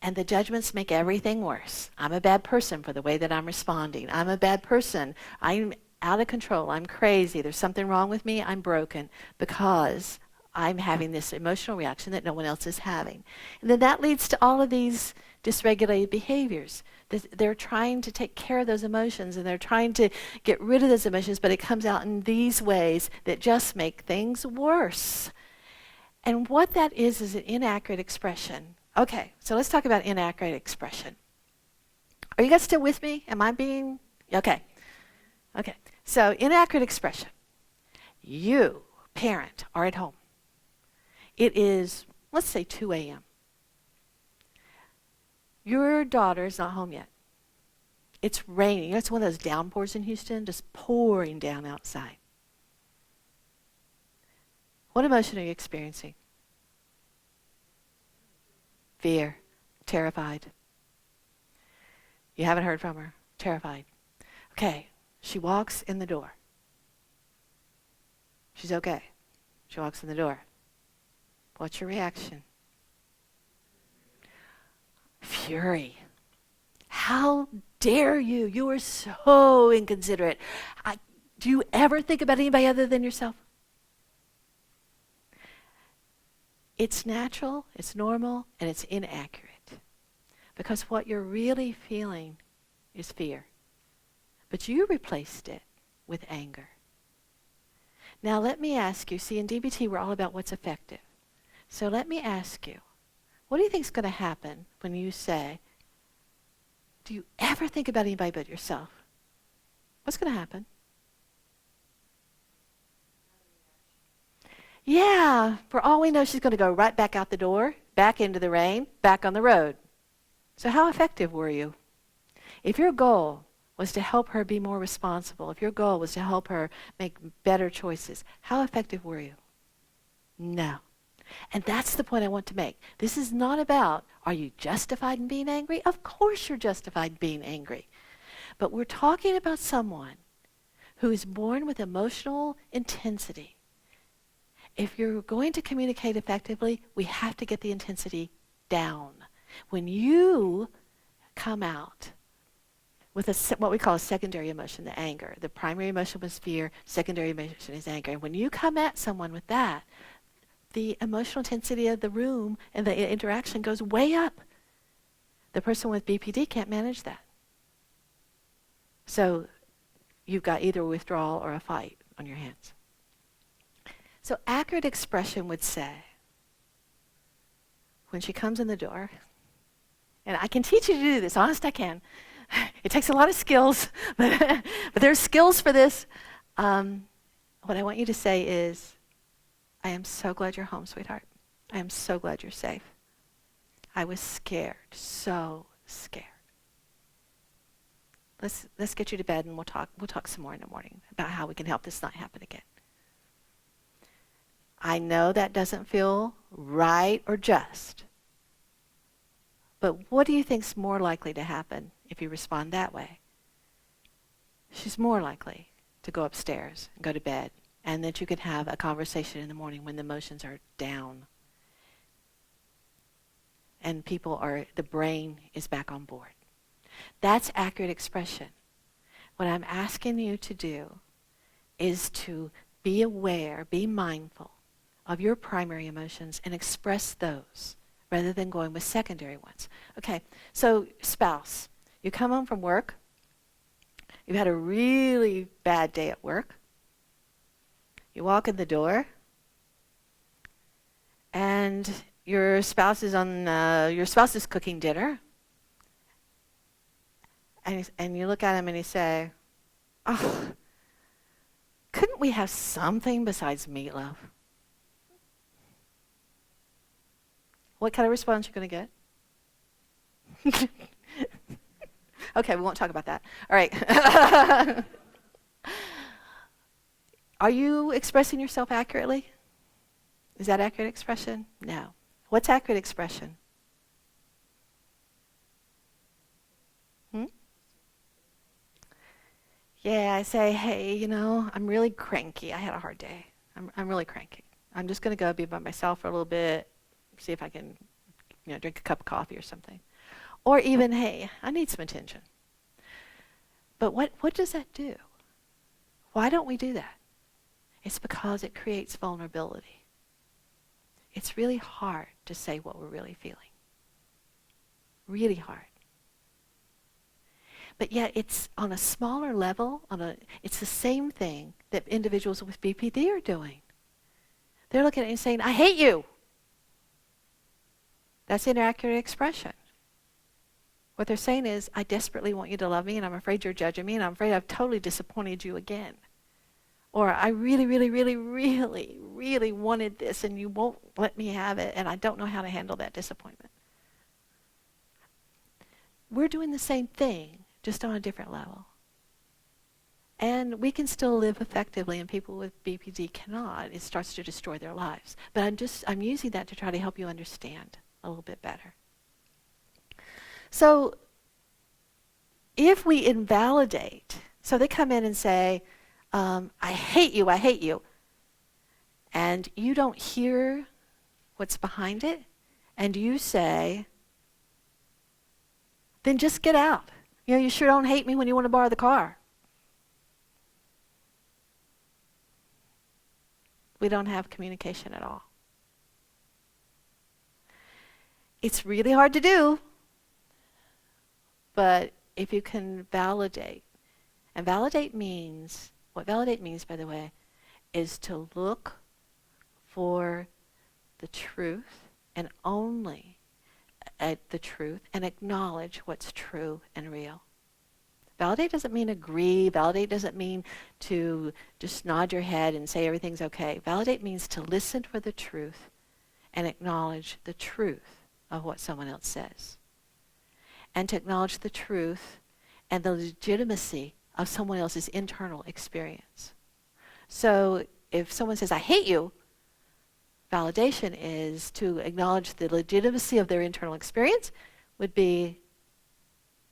And the judgments make everything worse. I'm a bad person for the way that I'm responding. I'm a bad person. I'm out of control. I'm crazy. There's something wrong with me. I'm broken because I'm having this emotional reaction that no one else is having. And then that leads to all of these dysregulated behaviors. They're trying to take care of those emotions and they're trying to get rid of those emotions, but it comes out in these ways that just make things worse. And what that is an inaccurate expression. Okay, so let's talk about inaccurate expression. Are you guys still with me? Am I being... Okay. Okay. So inaccurate expression. You, parent, are at home. It is, let's say, 2 a.m. Your daughter's not home yet. It's raining. It's one of those downpours in Houston, just pouring down outside. What emotion are you experiencing? Fear, terrified. You haven't heard from her, terrified. Okay, she walks in the door. She's okay. She walks in the door. What's your reaction? Fury. How dare you? You are so inconsiderate. Do you ever think about anybody other than yourself? It's natural, it's normal, and it's inaccurate. Because what you're really feeling is fear. But you replaced it with anger. Now let me ask you, see in DBT we're all about what's effective. So let me ask you, what do you think is going to happen when you say, do you ever think about anybody but yourself? What's going to happen? Yeah, for all we know, she's going to go right back out the door, back into the rain, back on the road. So how effective were you? If your goal was to help her be more responsible, if your goal was to help her make better choices, how effective were you? No. And that's the point I want to make. This is not about, are you justified in being angry? Of course you're justified in being angry. But we're talking about someone who is born with emotional intensity. If you're going to communicate effectively, we have to get the intensity down. When you come out with what we call a secondary emotion, the anger, the primary emotion was fear, secondary emotion is anger. And when you come at someone with that, the emotional intensity of the room and the interaction goes way up. The person with BPD can't manage that. So you've got either a withdrawal or a fight on your hands. So accurate expression would say, when she comes in the door, and I can teach you to do this, honest I can. It takes a lot of skills, but there's skills for this. What I want you to say is, I am so glad you're home, sweetheart. I am so glad you're safe. I was scared, so scared. Let's get you to bed and we'll talk some more in the morning about how we can help this not happen again. I know that doesn't feel right or just, but what do you think's more likely to happen if you respond that way? She's more likely to go upstairs and go to bed, and that you can have a conversation in the morning when the emotions are down and the brain is back on board. That's accurate expression. What I'm asking you to do is to be aware, be mindful of your primary emotions and express those rather than going with secondary ones. Okay, so spouse, you come home from work, you've had a really bad day at work, you walk in the door, and your spouse is cooking dinner, and you look at him and you say, "Oh, couldn't we have something besides meatloaf?" What kind of response you're going to get? Okay, we won't talk about that. All right. Are you expressing yourself accurately? Is that accurate expression? No. What's accurate expression? Yeah, I say, hey, I'm really cranky. I had a hard day. I'm really cranky. I'm just going to go be by myself for a little bit, see if I can, drink a cup of coffee or something. Or even, hey, I need some attention. But what does that do? Why don't we do that? It's because it creates vulnerability. It's really hard to say what we're really feeling. Really hard. But yet it's on a smaller level, it's the same thing that individuals with BPD are doing. They're looking at it and saying, I hate you. That's inaccurate expression. What they're saying is, I desperately want you to love me, and I'm afraid you're judging me, and I'm afraid I've totally disappointed you again. Or I really, really, really, really, really wanted this, and you won't let me have it, and I don't know how to handle that disappointment. We're doing the same thing, just on a different level. And we can still live effectively, and people with BPD cannot. It starts to destroy their lives. But I'm using that to try to help you understand a little bit better. So if we invalidate, so they come in and say, I hate you, and you don't hear what's behind it, and you say, then just get out. You sure don't hate me when you want to borrow the car. We don't have communication at all. It's really hard to do, but if you can validate, and what validate means, by the way, is to look for the truth and only at the truth and acknowledge what's true and real. Validate doesn't mean agree. Validate doesn't mean to just nod your head and say everything's okay. Validate means to listen for the truth and acknowledge the truth of what someone else says. And to acknowledge the truth and the legitimacy of someone else's internal experience. So if someone says, I hate you, validation is to acknowledge the legitimacy of their internal experience would be,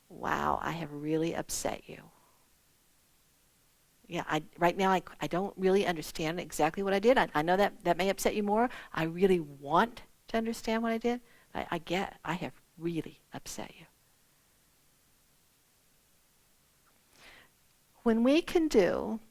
wow, I have really upset you. Yeah, right now I don't really understand exactly what I did. I know that may upset you more. I really want to understand what I did. I have really upset you. When we can do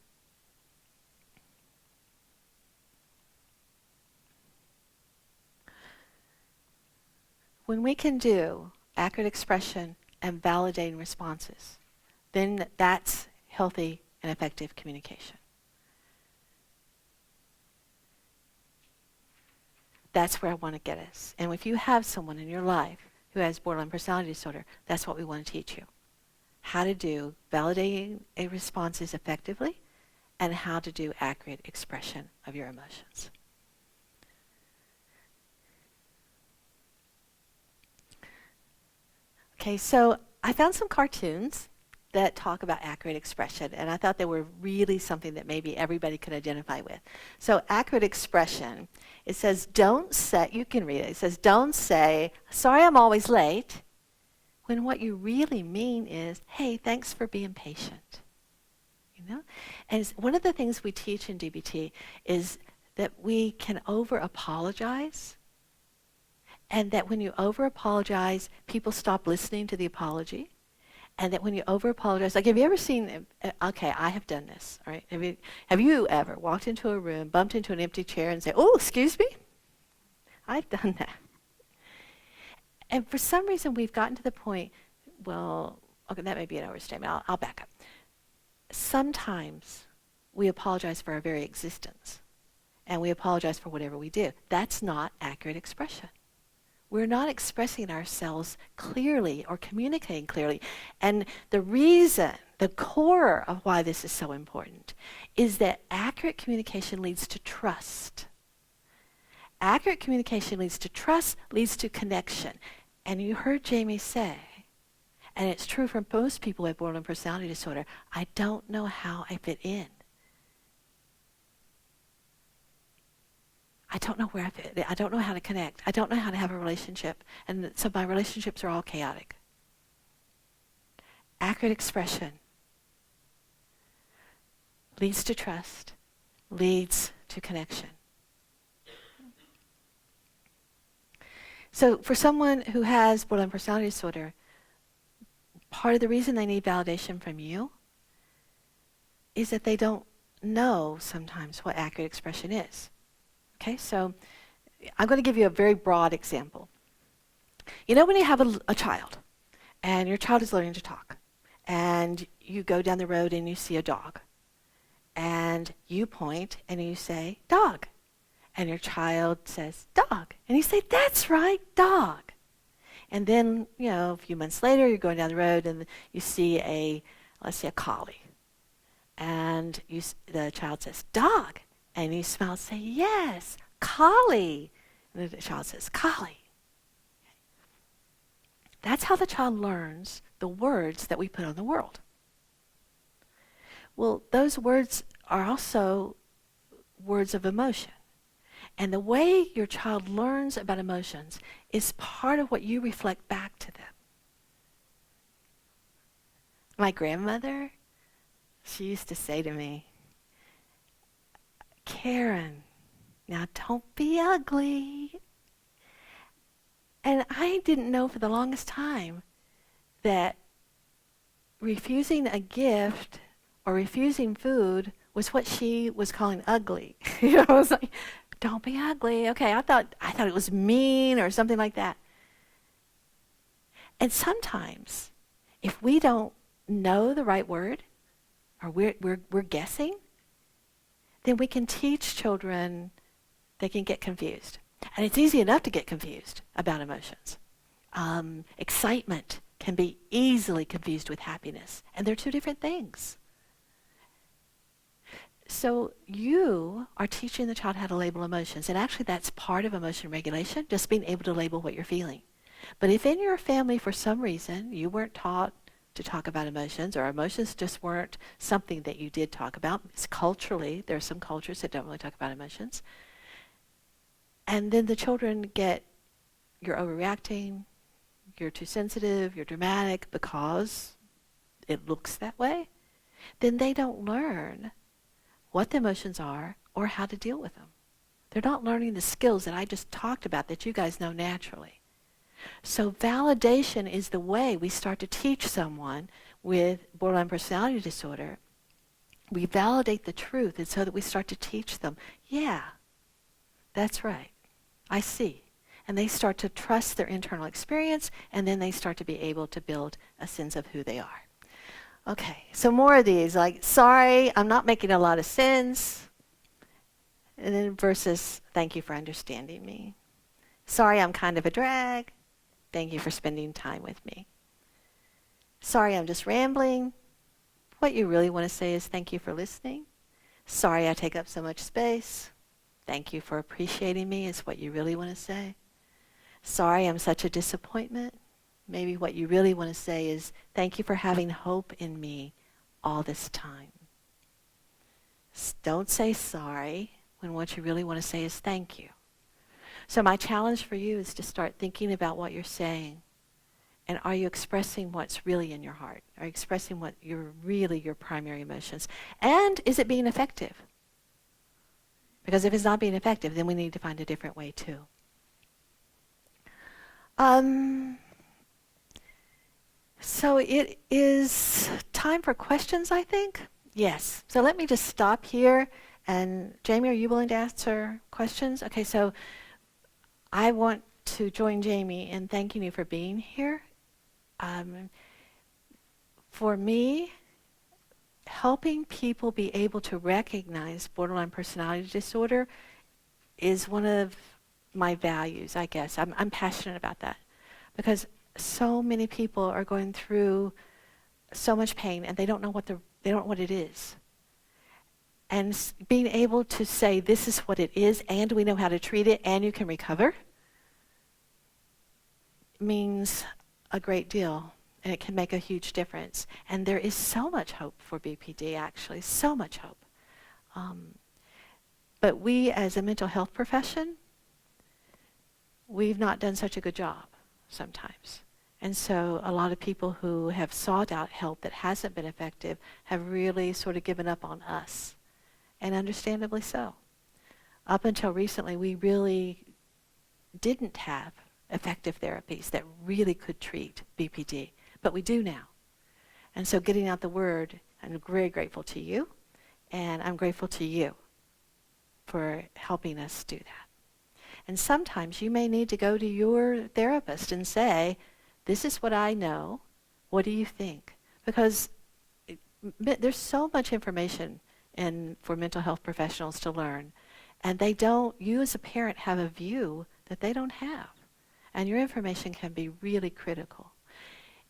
accurate expression and validating responses, then that's healthy and effective communication. That's where I want to get us. And if you have someone in your life who has borderline personality disorder, that's what we want to teach you. How to do validating responses effectively and how to do accurate expression of your emotions. Okay, so I found some cartoons that talk about accurate expression, and I thought they were really something that maybe everybody could identify with. So accurate expression, it says, don't say, you can read it, it says, don't say, sorry I'm always late, when what you really mean is, hey, thanks for being patient. And one of the things we teach in DBT is that we can over-apologize, and that when you over-apologize, people stop listening to the apology. And that when you over-apologize, like have you ever seen, okay, I have done this, all right? Have you ever walked into a room, bumped into an empty chair and said, oh, excuse me? I've done that. And for some reason, we've gotten to the point, well, okay, that may be an overstatement. I'll back up. Sometimes we apologize for our very existence, and we apologize for whatever we do. That's not accurate expression. We're not expressing ourselves clearly or communicating clearly. And the reason, the core of why this is so important, is that accurate communication leads to trust. Accurate communication leads to trust, leads to connection. And you heard Jamie say, and it's true for most people with borderline personality disorder, I don't know how I fit in. I don't know where I fit. I don't know how to connect. I don't know how to have a relationship. And so my relationships are all chaotic. Accurate expression leads to trust, leads to connection. So for someone who has borderline personality disorder, part of the reason they need validation from you is that they don't know sometimes what accurate expression is. Okay, so I'm going to give you a very broad example. You know when you have a child, and your child is learning to talk, and you go down the road and you see a dog, and you point and you say, dog. And your child says, dog. And you say, that's right, dog. And then, a few months later, you're going down the road and you see let's say a collie. And the child says, dog. And you smile and say, yes, collie. And the child says, collie. That's how the child learns the words that we put on the world. Well, those words are also words of emotion. And the way your child learns about emotions is part of what you reflect back to them. My grandmother, she used to say to me, Karen, now don't be ugly. And I didn't know for the longest time that refusing a gift or refusing food was what she was calling ugly. I was like, don't be ugly. Okay, I thought it was mean or something like that. And sometimes, if we don't know the right word, or we're guessing, then we can teach children, they can get confused. And it's easy enough to get confused about emotions. Excitement can be easily confused with happiness, and they're two different things. So you are teaching the child how to label emotions, and actually that's part of emotion regulation, just being able to label what you're feeling. But if in your family, for some reason, you weren't taught to talk about emotions, or emotions just weren't something that you did talk about, culturally, there are some cultures that don't really talk about emotions, and then the children get, you're overreacting, you're too sensitive, you're dramatic because it looks that way, then they don't learn what the emotions are or how to deal with them. They're not learning the skills that I just talked about that you guys know naturally. So validation is the way we start to teach someone with borderline personality disorder. We validate the truth, and so that we start to teach them, yeah, that's right, I see. And they start to trust their internal experience, and then they start to be able to build a sense of who they are. Okay, so more of these, like, sorry, I'm not making a lot of sense. And then versus, thank you for understanding me. Sorry, I'm kind of a drag. Thank you for spending time with me. Sorry, I'm just rambling. What you really want to say is thank you for listening. Sorry, I take up so much space. Thank you for appreciating me is what you really want to say. Sorry, I'm such a disappointment. Maybe what you really want to say is, thank you for having hope in me all this time. Don't say sorry when what you really want to say is thank you. So my challenge for you is to start thinking about what you're saying. And are you expressing what's really in your heart? Are you expressing what really your primary emotions? And is it being effective? Because if it's not being effective, then we need to find a different way too. So it is time for questions, I think. Yes. So let me just stop here. And Jamie, are you willing to answer questions? Okay, so I want to join Jamie in thanking you for being here. For me, helping people be able to recognize borderline personality disorder is one of my values, I guess. I'm passionate about that because so many people are going through so much pain and they don't know what it is. And being able to say this is what it is and we know how to treat it and you can recover means a great deal, and it can make a huge difference. And there is so much hope for BPD, actually, so much hope. But we as a mental health profession, we've not done such a good job sometimes. And so a lot of people who have sought out help that hasn't been effective have really sort of given up on us, and understandably so. Up until recently, we really didn't have effective therapies that really could treat BPD, but we do now. And so getting out the word, I'm very grateful to you, and I'm grateful to you for helping us do that. And sometimes you may need to go to your therapist and say, this is what I know. What do you think? Because there's so much information for mental health professionals to learn, and you as a parent have a view that they don't have. And your information can be really critical.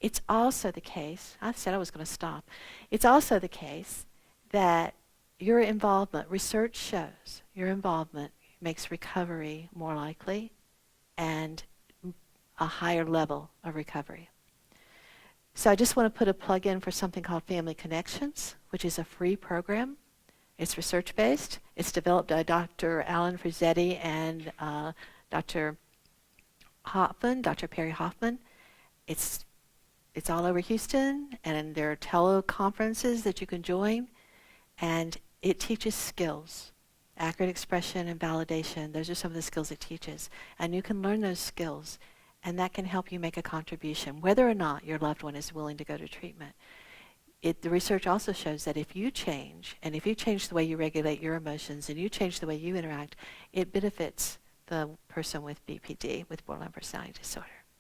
It's also the case, I said I was going to stop. It's also the case that your involvement, research shows, your involvement makes recovery more likely and a higher level of recovery. So I just want to put a plug in for something called Family Connections, which is a free program. It's research-based. It's developed by Dr. Alan Frizzetti and Dr. Perry Hoffman. It's all over Houston, and there are teleconferences that you can join, and it teaches skills. Accurate expression and validation, those are some of the skills it teaches. And you can learn those skills, and that can help you make a contribution, whether or not your loved one is willing to go to treatment. The research also shows that if you change, and if you change the way you regulate your emotions, and you change the way you interact, it benefits the person with BPD, with borderline personality disorder.